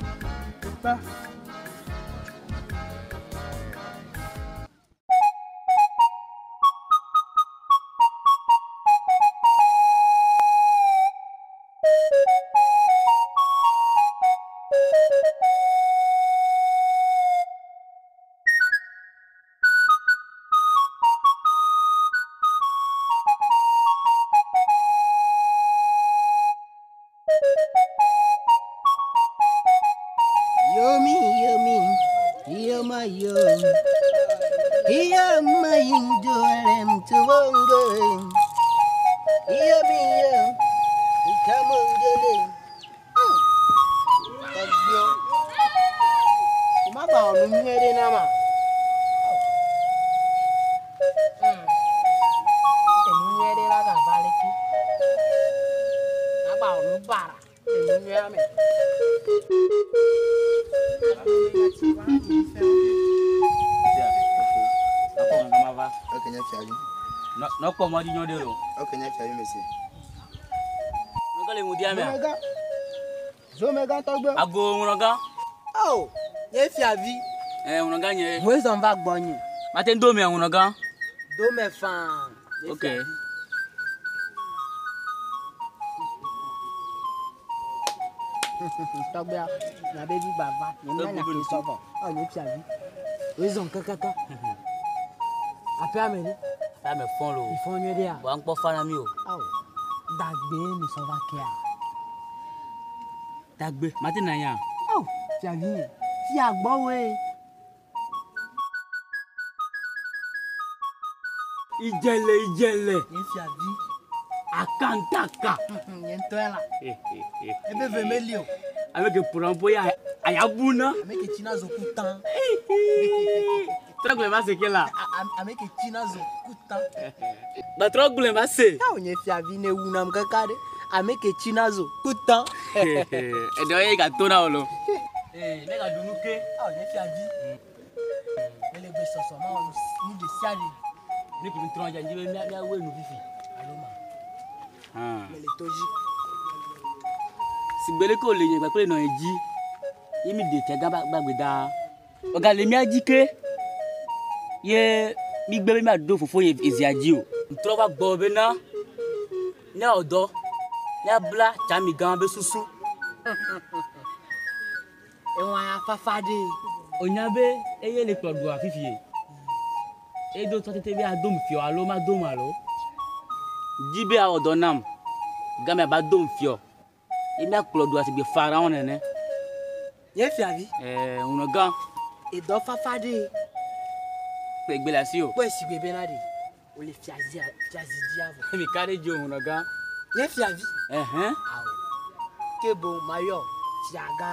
Yomi. Iyo mayo. Iyo mayindo rem tuwongo. Iyo biyo. Ikamongele. Tagyo. Mama onu nyere na ma. Nyere la ga valeki. Aba onu bara. Nyere me. No como di nyode ro. Ok, nya fi monsieur. Ngo le mudi ame. Zo mega togbe. Ago ngoga. Oh, ye fi avi. Ngoga nye. Wo zon va gbonyin. Mate ndo me ngoga. Do me fan. Okay. Togbe na baby baba. Ye me na ke sobo. Oh, ye fi avi. Wo zon kakaka. Ape ameni. Ta me fon lo. Ifon nyede a. Wa npo fara mi o. Oh. Dagbe mi so va kia. Dagbe. Mate na yan. Oh, fi avi. Fi agbo we. Ijele. Ye fi avi. Akantaka. Ye ntoela. Ebe vermelho. Avec le prampo ya ayabuna. Avec le china zokutan. Trogle va se kela. Avec le china zokutan. Ba trogle va se. Ta onye fi avi ne wuna mkakade. Avec le china zokutan. E do ye ga tona olo. Me ga dunuke. Ah onye fi avi. Ele be soso ma onu ni de siari. Ni ki tron ja njibe mi awe nu fifi. Aloma. Ah. Le toji. Sigbele ko le yen gba pe na eji. Yemi de te ga gbagbe da. Oga le mi ajike. Ye mi gbe mi ado fofo ye ezi aji o. Ntro wa gbo be na. Ni odo. Ni abla chami gan be susu. Ewan afafade. Onyabe eye le plodu afifi e. Edo to tete bi adom fio alo ma dom alo. Jibe a odo nam. Game ba dom fio. Emi akplodu asigbe fara on nene. Ye fi avi. Uno gan. Edo fafade. Pe gbe la si o. Po si bebe na de. O le fi azi diavo. Mi kare jo uno gan. Ye fi avi. Ah. Kebo mayo. Tiaga.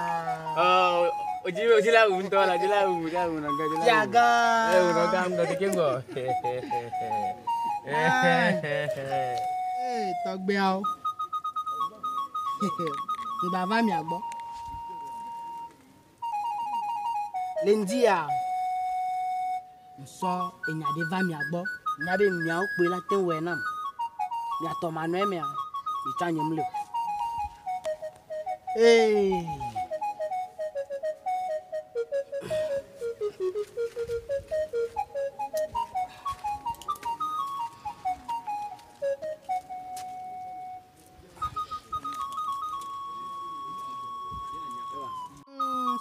Oh, oji la un to la uno gan. Tiaga. Uno gan do ke ngo. Togbe a o. Ni baba mi agbo. Lendi a. Nso enyade va mi agbo. Nyabe mi a o pe la ten we nam. Mi ato manu e mi a. Itanyem le.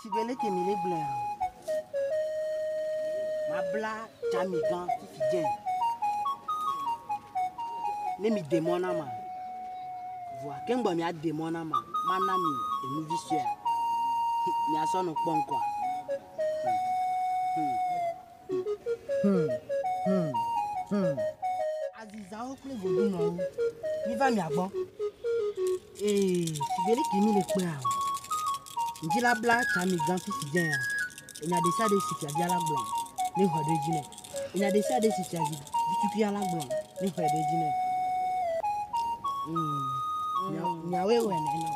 Si bele ke mi le blanc. Ma bla jami gan fifi jen. Ne mi demona ma. Vois kengbo mi a demona ma. Mana mi e mu visuel. Mi a sono pon kwa. Aziza o ple vodu no. Mi va mi agbo. Si bele ke mi le pe a. Njila bla chami gan fifi jen ya. Enya de sa de sitia biala blanc. Ni hode jine. Enya de sa de sitia bituki ala blanc. Ni hode jine. Nyawe wene no.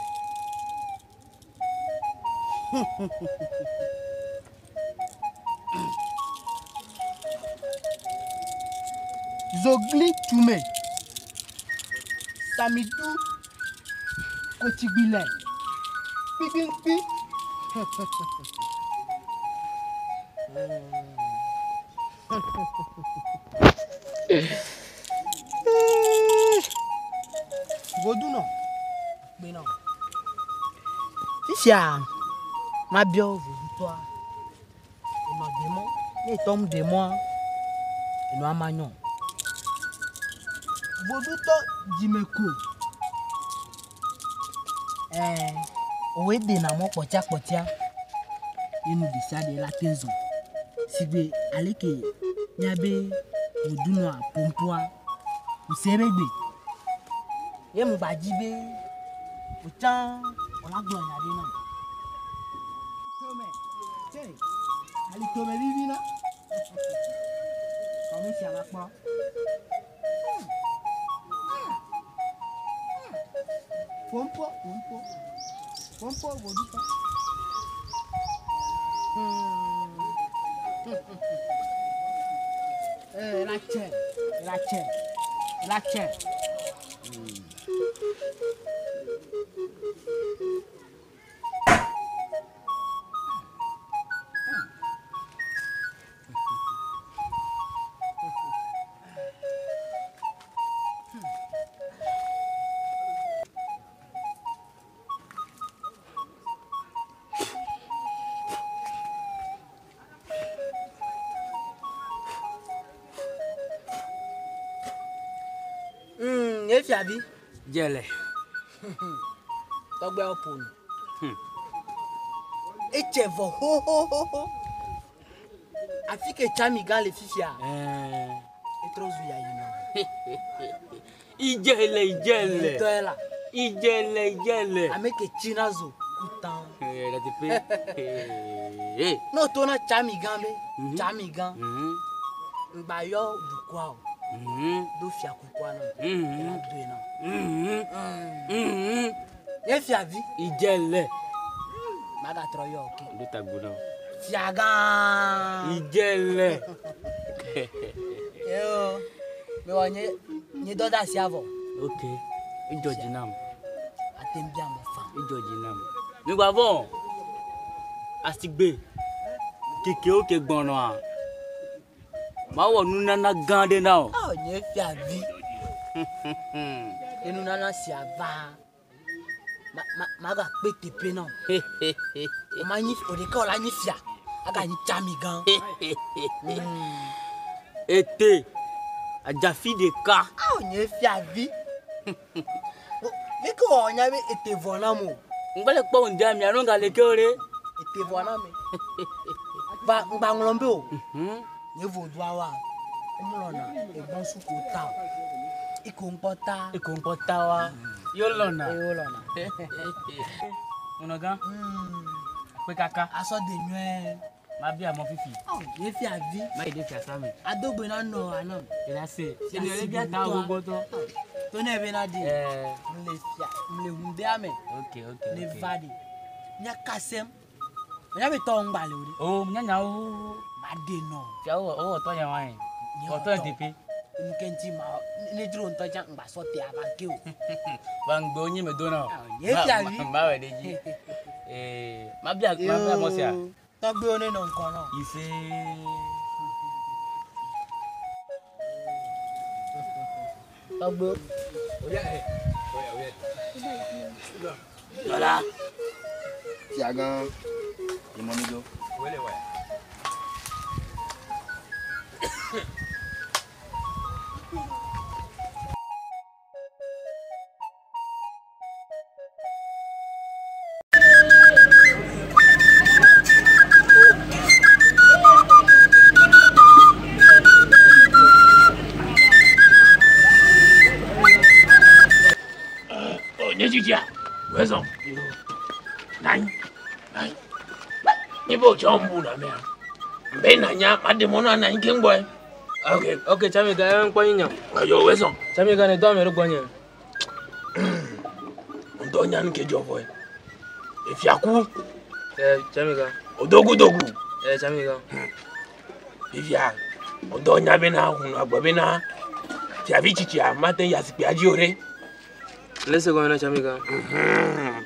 Zogli tume. Samidu kotigbile. Pi. Voduno. Beno. Fisia. Ma bio vodu toi. E ma demo. Ni tom de moi. E no amanyon. Vodu to jimeko. Owe de na mo potia. et nous décider la maison. Si vous allez que y a be vous à pompoa vous serez bé et mon badibé autant on a besoin d'aller non Tomé allez Tomé vivina comment ça va pas pompo vous dites la chaîne. Fiavi Jele. Togbe opun. Echevo ho. Afike chami gan le fifia. Etrozu ya yino. Ijele. Toela. Ijele. Ameke chinazo kutan. La tipe. No tona chami gan be. Chami gan. Ngba yo dukwa. Do fia kukwa na. Ye fiavi Ijele. Maga troyo okay. Do taguna. Fiaga Ijele. Yo. Me wanye ni doda siavo. Okay. Ijoji nam. Atembia mo fa. Ijoji nam. Mi gba bon. Asigbe. Keke o ke gbonno a. Ma wo nu nana gande now. Oh, ye fiavi. Enu nana siava. Maga pete pe non. O mani o de ko la ni fia. Aga ni chami gan. Ete. Ajafi de ka. Oh, ye fiavi. Liko onya be ete vona mo. Ngale po ndia mi anonga lekore. Ete vona me. Ba ngba nglombe o. Ye vodwa wa. Omlona e bon suko ta. Iko npota wa. Yo lona. Onogan. Pe kaka. Aso de nwe. Ma bi amo fifi. Oh, ye fi avi. Ma ide fi asami. Adogbe na no ana. Ila se. Ni ele bi ata ogo to. To na be na di. Mle hunde ame. Okay. Le vadi. Nya kasem. Nya be to ngbale ori. Oh, nya o. Ma de no. Fia o to yan wan. O to tipe. Nkenti ma le dro nto jan ngba so te abanke o. Ba ngbe onyin me do na. Ye fi avi. Ba we deji. Ma bi mo se a. To gbe oni no nkan na. Ife. To gbe. Oya. Lola. Fiagan. Imonido. Wele wa.为什么？来，你不叫木了没有？没那样，把这木那那你听过？OK， chami ga en kwanya. Ayo为什么？ Chami ga ne do me ro kwanya. Ndo nyan ke jobo. Efiaku. Chami ga. Odogu. Chami ga. Ifia. Odo nya be na hunu agba be na. Fia bi chichi a maten ya sipi aji ore. Laisse go na chami ga.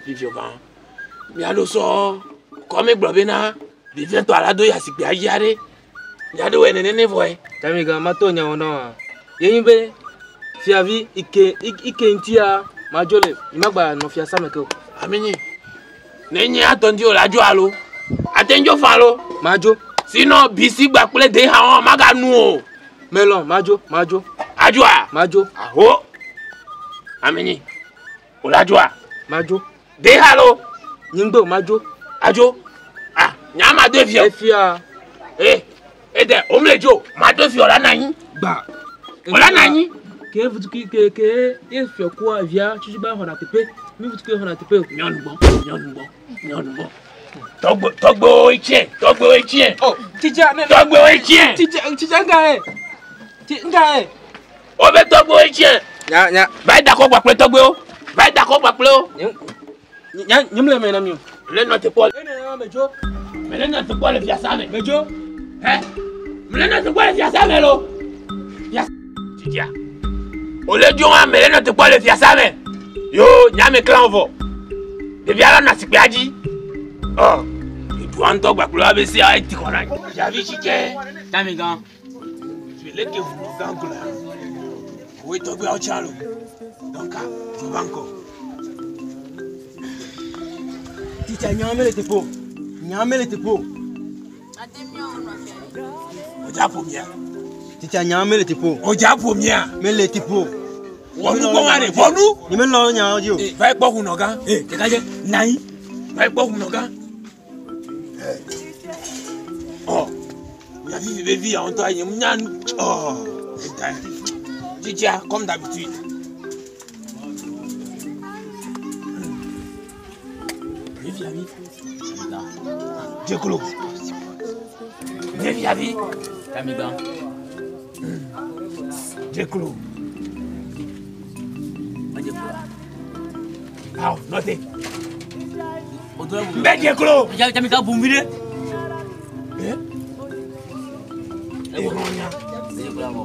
Fifio ga. Mi alo so ko me gbo be na. Bi fe to alado ya sipi aji are. Ya do ene ne voe. Chami ga ma to nya wona. Yin be fia vi ike ntia ma jole imagba no fia sameke. Aminyi. Nenye atondi o lajo alo. Atenjo fa lo. Majo. Sinon bisi gba pele de ha ma ga nu o. Melon majo. Ajua. Majo. Aho. Aminyi. O lajua. Majo. De ha lo. Nyingbo majo. Ajo. Ah, nya ma do fio Efia. de omlejo ma do fio la nanyi Ba. ola nanyi Que vous que Efia quoi via tu ba hona tepe. Mi vous que hona tepe. nyonbo togbo ichien Oh, tija ne. togbo ichien Tija ngae. Ngae. o be togbo ichien Nya. ba da ko gba pe togbo o ba da ko gba pe o Nya nyimle me na mi. le no te pol Ene mejo. me le no te pol via sa me Mejo. me le no te pol via sa me lo ya titia o le jo a me le no te pol via sa me yo nya me clan vo de via la na sipe aji tu an to gba pe lo be si a ti ko na ya vi chike Tami gan. tu le ke vous gangula oui togbo o chalo donc tu banco Tija nyamele tepo. Nyamele tepo. oja pomia Tija nyamele tepo. oja pomia Mele tepo. wonu ko wa re wonu Ni me lo nya yo. vai po kun oga Te kaje nai. vai po kun oga ya vivi be vie en toi yem nyan Titia comme d'habitude vivi ami Jekolo vivi ami Tami gan. Jekolo Aje kula. ah noté Odo bu. be Jekolo Tami gan bumbire. Egonya Aje kula mo.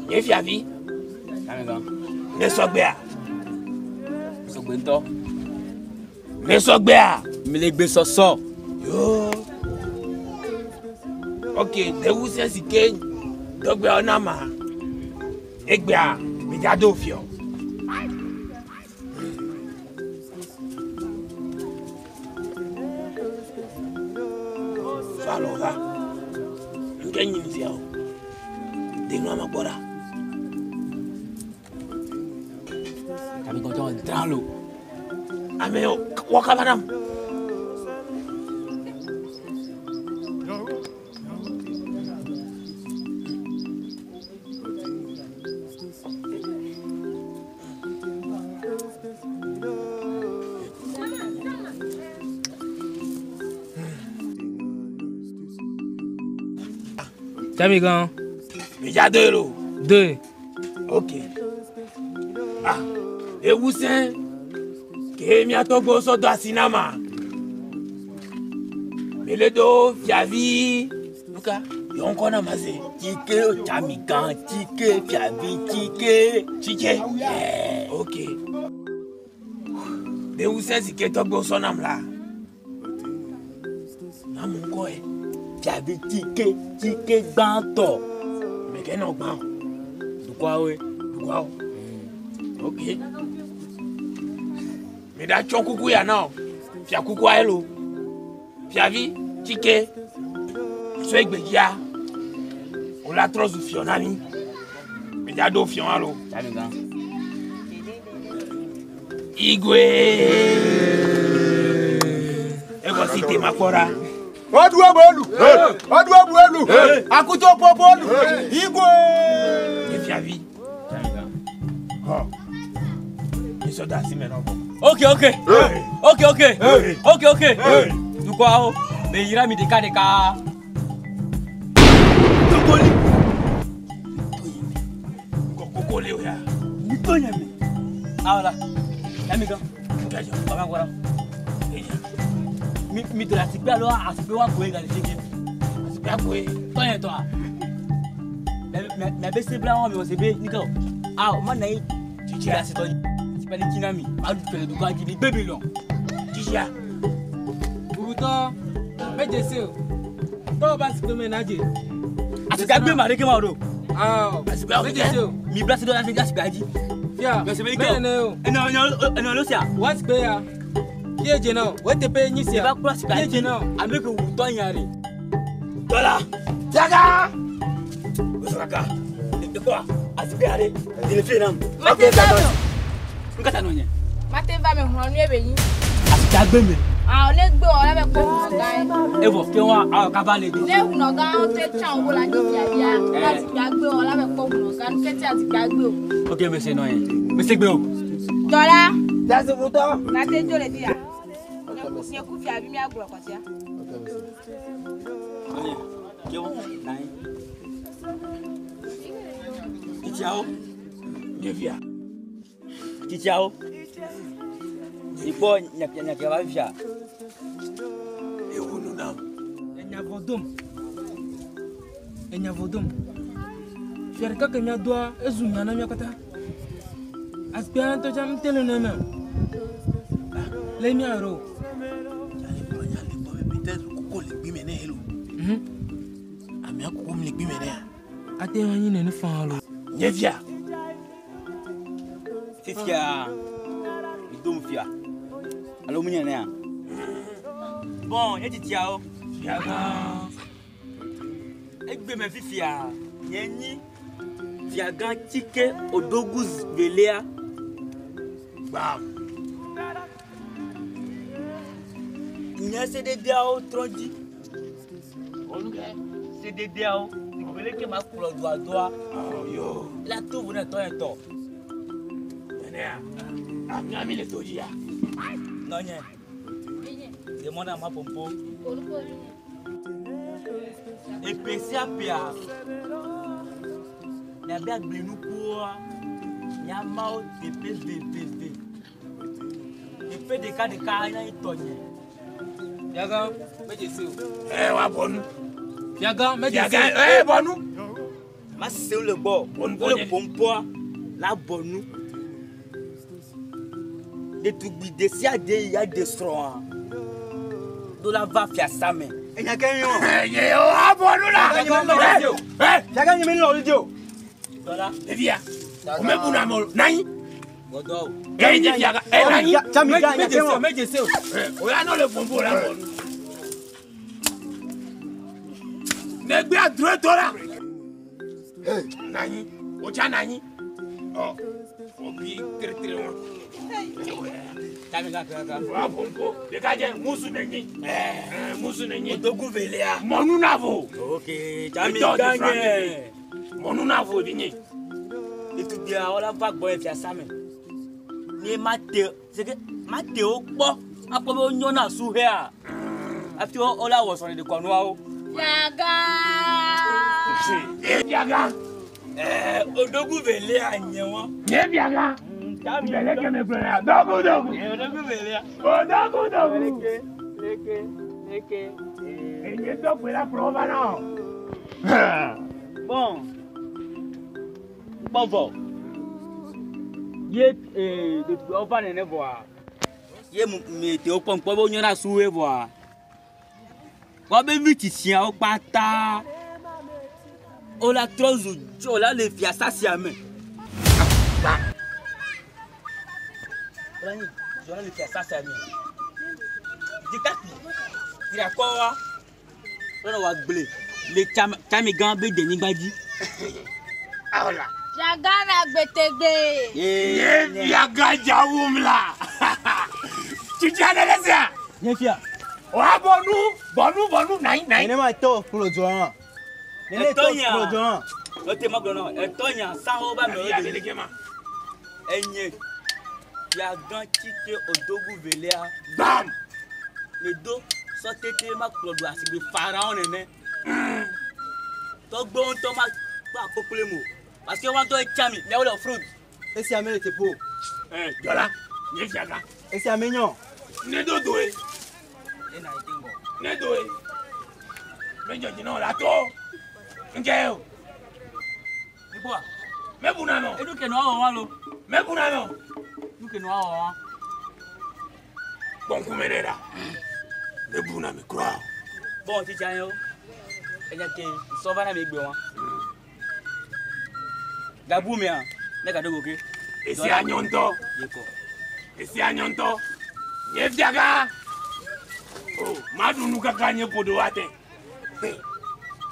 vivi ami Tami gan. ne sogbe a So gbento. ne sogbe a Mi le gbe soso. yo ok de wu se si ke dogbe ona ma egbe a mi ja do fio falo va nke nyi ni fio de no ma bora Tami gan ton dralo. ame waka madam Tami gan. mi ja do lo 2. ok ewu sen ke mi atogbo sodo asinama meledo fiavi luka yon kona maze Chike o Tami gan. Chike fiavi chike. chike ok ewu sen si ke togbo sonam la amu ko Fiavi chike gbanto. me ke no gba Dukwa we. wow ok me da chon kuku ya now fia kuku aelo fiavi chike so egbegia o la trozu fionani me da do fion alo Tami gan. igwe ego si te makora Odua bolu. Odua bolu. Akuto popolu. Igwe. e fiavi Tami gan. mi so da si me no Okay. Dukwa o. Me yira mi deka. Tokoli. koko le o ya Mi tonya mi. Awala. Tami gan. gajo Baba ngora. Mi to la tipe alo asipe wa ko nga jike. ya boy Tonya to a. Me be se bla wa mi o se be niko. Ah, o man na yi. Chichi Ya se to. Tipe ni kinami. Ma du pele dukwa ji ni bebe lo. chicha Buruto. Meje se o. To ba si pe menaje. Asipe gbe ma re ke ma ro. Ah. Asipe Meje se o. Mi bla se do la se asipe aji. Fia. Me se be Mene o. Eno lo sia. What pe ya? Yeje now. What te pe nyi Se sia? ba kura asipe aji. Yeje now. Ameke wu tonya re. dola jaga osaka De quoi? Aspiré, il fait non. Nkata no nye. Mate va me ho nu ebe yin. Asita gbe me. Ah, le gbe o la be ko ga. Evo ke wa ka ba le bi. Le hu no ga o te chan wo la ni bia bia. La ti ga gbe o la be ko hu no ga nke ti ati ga gbe o. OK, monsieur no ye. Monsieur gbe o. Dola. That's the photo. Na te jo le ti ya. Ye ku fi abi mi agro ko ti ya. Ke wo nai. Tchau. Devia. Tchau. Ipo nyakya ba fia. E wonu nam. Enya vodum. Fier ka kenya doa ezunya na myakata. Aspia to jam tele na me. Le mi aro. Peut-être ko le bi mene hello. Ami akoko mi le bi mene. Ate hanyi ne fa lo. Devia. Fifia. Idum fia. Alo munya ne a. Bon, yeti tiao. Fiaga. Egbe me fifia. Yenyi. Fiaga tike odoguz velea. Bam. Nya CDDAO trondi. Onge. CDDAO. Vous voulez que ma couleur doit. Oh yo. La tout vous n'êtes pas un tort. Ami ami le todia. Non nie. Demande à ma pompo. Et PCA pia. Na bia gbenu ko. Nya mao de PVV. Et fait des cas de cas na itonye. Yaga, meje seu. Wa bonu. Yaga, meje seu. Yaga, bonu. Ma seu le bo. Le pompo la bonu. De tout de sia de ya de stro. Do la va fia same. Enya kenyo. Yo abonu la. Yaga nyeme lo dio. Dola. Devia. O me buna mo. Nai. Godo. Eje fiaga. Nai. Chami ga meje seu. O ya no le pompo la bonu. Negbe adure tora. Nai. O cha nai. Oh. Obi tere won. Chami ga. Wa pompo. De ka je musu nenyi. Musu nenyi. Odogu velea. Monu navo. OK, chami ganye. Monu navo dinyi. Itu dia ola va gbo e fia same. Ni mate, c'est que mate o gbo. Apo be onyo na su he a. Afi ola wo so de kwanu o. Yaga. Yaga. Odogu velea anye won. Yaga. Bele ke me plena. Dogu. Odogu velea. Dogu. Leke. Enye to fue la prova no. Bon. Bon. Ye de ova ne voir. Ye me te o pon bo nyo na su e voir. Wa be mi ti sia o pata. O la trozu jo la le fia sa si ame. Rani, jo la le fia sa si ame. Dikati. Ira ko wa. Ro wa gble. Le chami gan be de nigbaji. Aola. Yaga na gbetegbe. Yaga jawumla. Chichana lesia. Nefia. Wa bonu nai. Ne ma to pro joan. Ne to pro joan. O te ma gbono. Etonya sa ho ba me o de. Enye. Yaga chike odogu velea. Bam. Me do so tete ma klodo asibe pharaon nene. To gbo to ma pa popule mo. Parce que on doit chami, mais on le fruit. Et si amène te pour. Dola. Ni fiaga. Et si amène. Ne do doe. E na itingo. Ne doe. Menjo jino la to. Njeo. Ni boa. Me buna no. E du ke no awo lo. Me buna no. Du ke no awo. Bon kumerera. Me buna me croix. Bon ti janyo. E ja ke so va na me gbe won. Gabu me a. Me ka dogo ke. Esi anyonto. Yeko. Esi anyonto. Ye fiaga. Oh, madunu kakanye podo wate.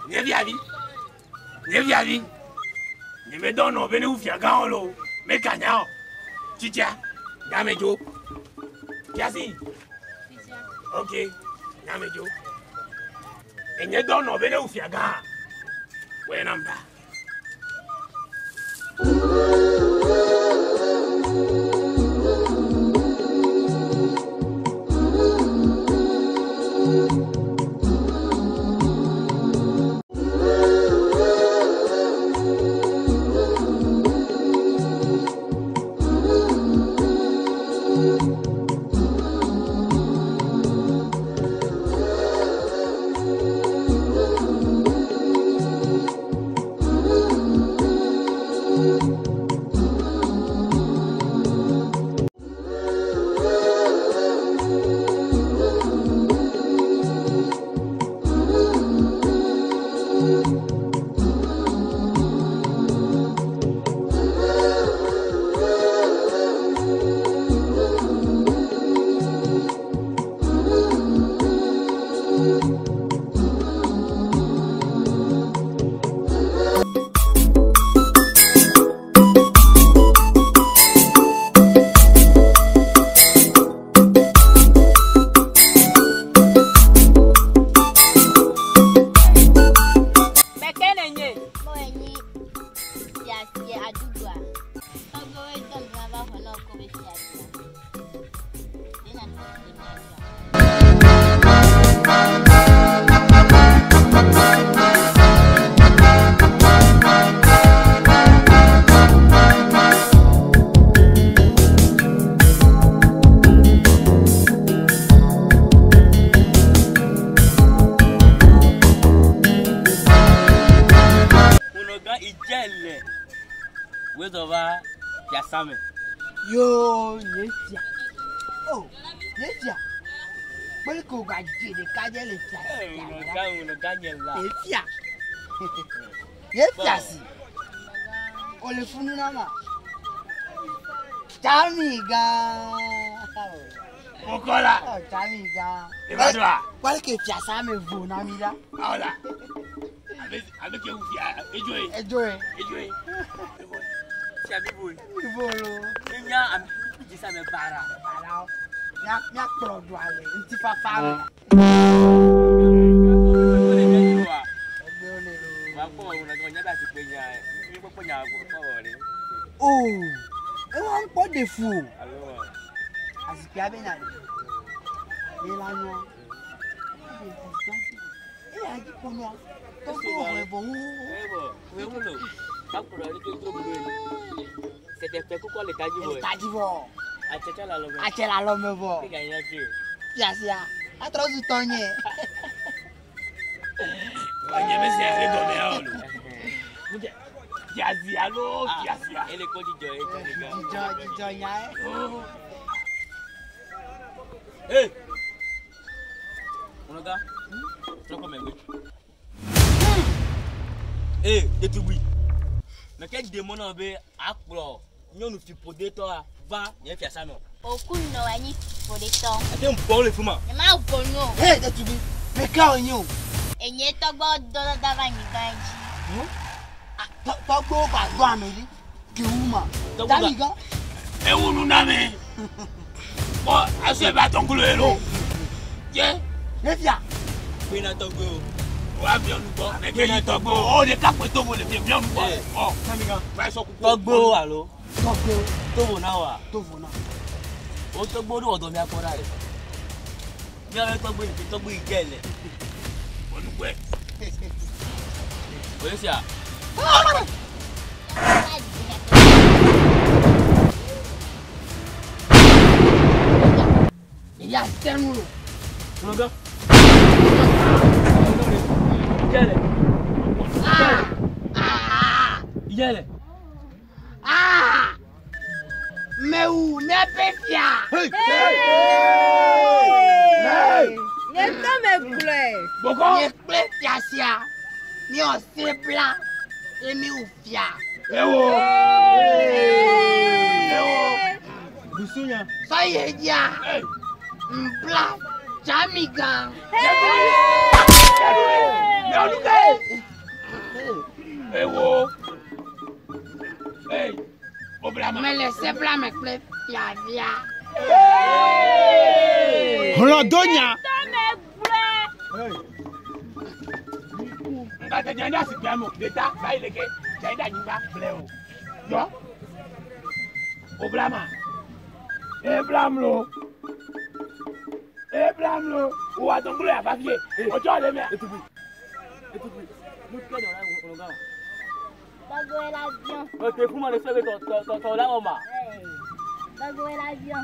Ne viavi. Ni me donne au bene ou fiagan lo. Me kanya. Chicha. Nyamejo. Kiasi. Ok. Nyamejo. Et ni donne au bene ou fiagan. Ouais namba. Yo, Yetia. Oh, Yetia. Quel che va a dire che le fai. Yetia. Yetia si. O le fununa ma. Chamiga. Okola. Oh, chamiga. Evadwa. Quel che fiasa me vona mira. Hola. Avec que vous fiez. Ejoy. Ibolo. Nya am jisa me bara. Nya produit ale. Nti fafa. Oh, e wa npo de fu. Asiki abena. Ni la no. E a ji kono. To ko rebo. C'était fait quoi les tajibo? Tajibo. Achela lo me bo. Piasia. Atro zu tonye. Onye me se redomé olo. Piasia lo, piasia. Elle est quoi Dijo ya. Hey. Onoga. Tu comme un Eh, détruit. Mais quel démon en bé akplo. Nyon nous fi podeto va, y a fait ça non. Okun no ani podeto. Ate mbon le fuma. E ma bonno. Hey, détruit. Mais quand on Enye to gbo do da va ni ganji. To gbo ba do ameli. Ki uma. Daliga. E wonu na me. Bo, ase ba ton kulo elo. Je. Lefia. Pena togo. Wa bi onu bo. Me ke yi togbo. O de ka pe to mo le bi onu bo. Oh, Kamiga. Wa so ku. Togbo alo. Togbo. Tobo na wa. Tobo na. O togbo do odo mi akora re. Mi ave togbo igele. Onu gbe. Oyesia. Ya tenulo. Onoga. Igele. Igele. Meu, me pefia. Hey! Yeta me play. Boko. Me pefia sia. Mi o se bla. E mi ufia. Ewo. Busunya. So ye dia. Mbla. Jamiga. Ewo. Hey, Oblama. Me laissez pas me plaît, via. Holodonia. Ngata janda sipiamo deta baileke. Janda nyimba bleo. Yo. Oblama. Eblamlo. Ou à ton boulot à papier. Ojo le mère. Dago est l'avion. Ok, comment le faire ton là, Oma? Dago est l'avion.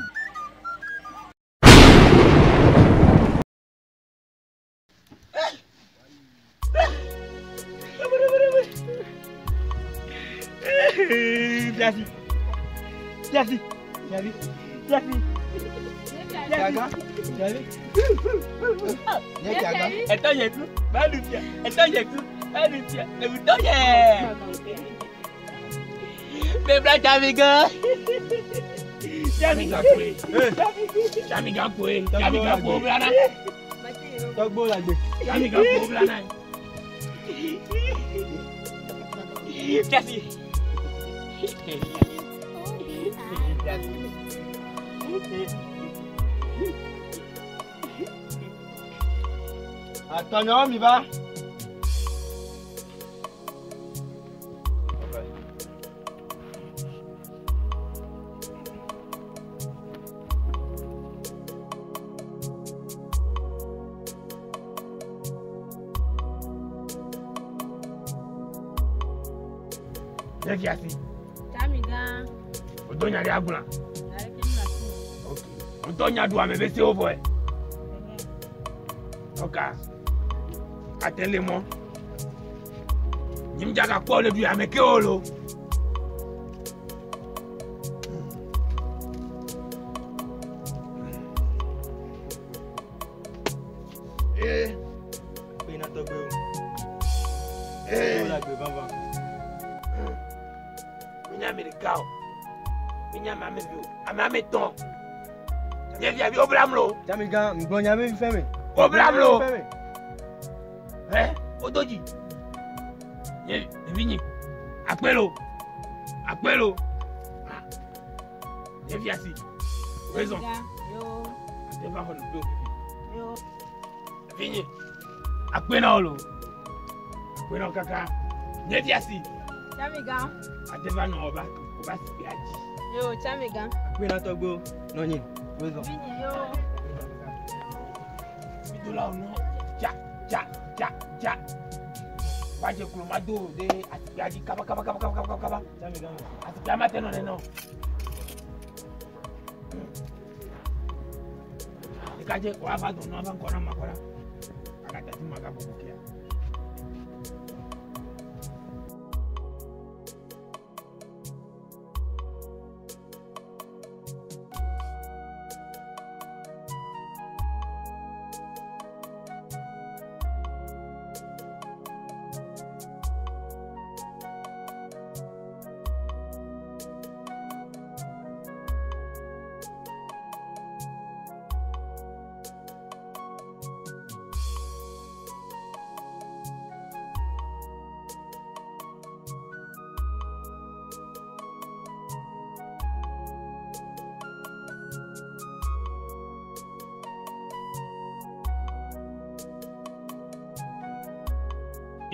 Attends, mi va. Viens ici. Chamiga. Odonya de agula. Ok. Odonya doit me baisser au voie. Ok. Attendez-moi. Je me dis à quoi le but à me kéolo. Chamiga, mi glonya me feme. Oblamlo. Odoji. Ye, vini. Appelo. Ye viens ici. Raison. Yo. Tu vas voir le dos. Yo. Vini. Appelo. Appelo kaka. Ye viens ici. Chamiga. Ateva no oba sipiaji. Yo, Chamiga. Appena togo. Noni. Raison. Vini yo. Bidola no. Ja. Waje kulumado de atipiaji kaba. Chamiga. Atipiama teno neno. Dikaje kwa ba don no ban kona makora. Akata ti magabu bukia.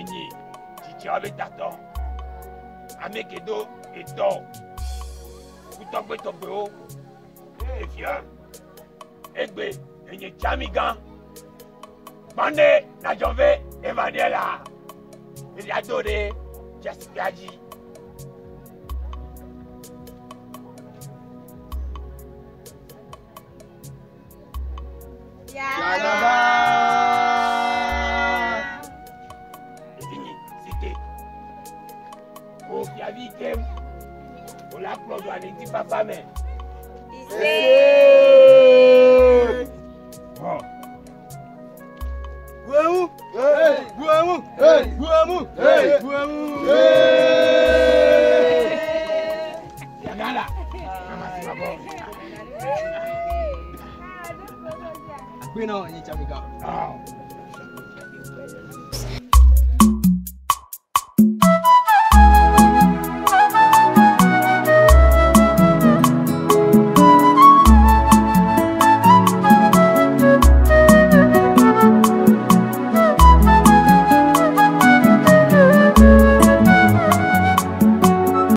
Ini, Chichi avec Tato, Amekedo et To, Kutokbe, Efia, Egbe, Enye Chamigan, Bande, Najove, Emmanuela, Eliadore, Jaspiaji. Papa mais Bueno, ni Chamiga.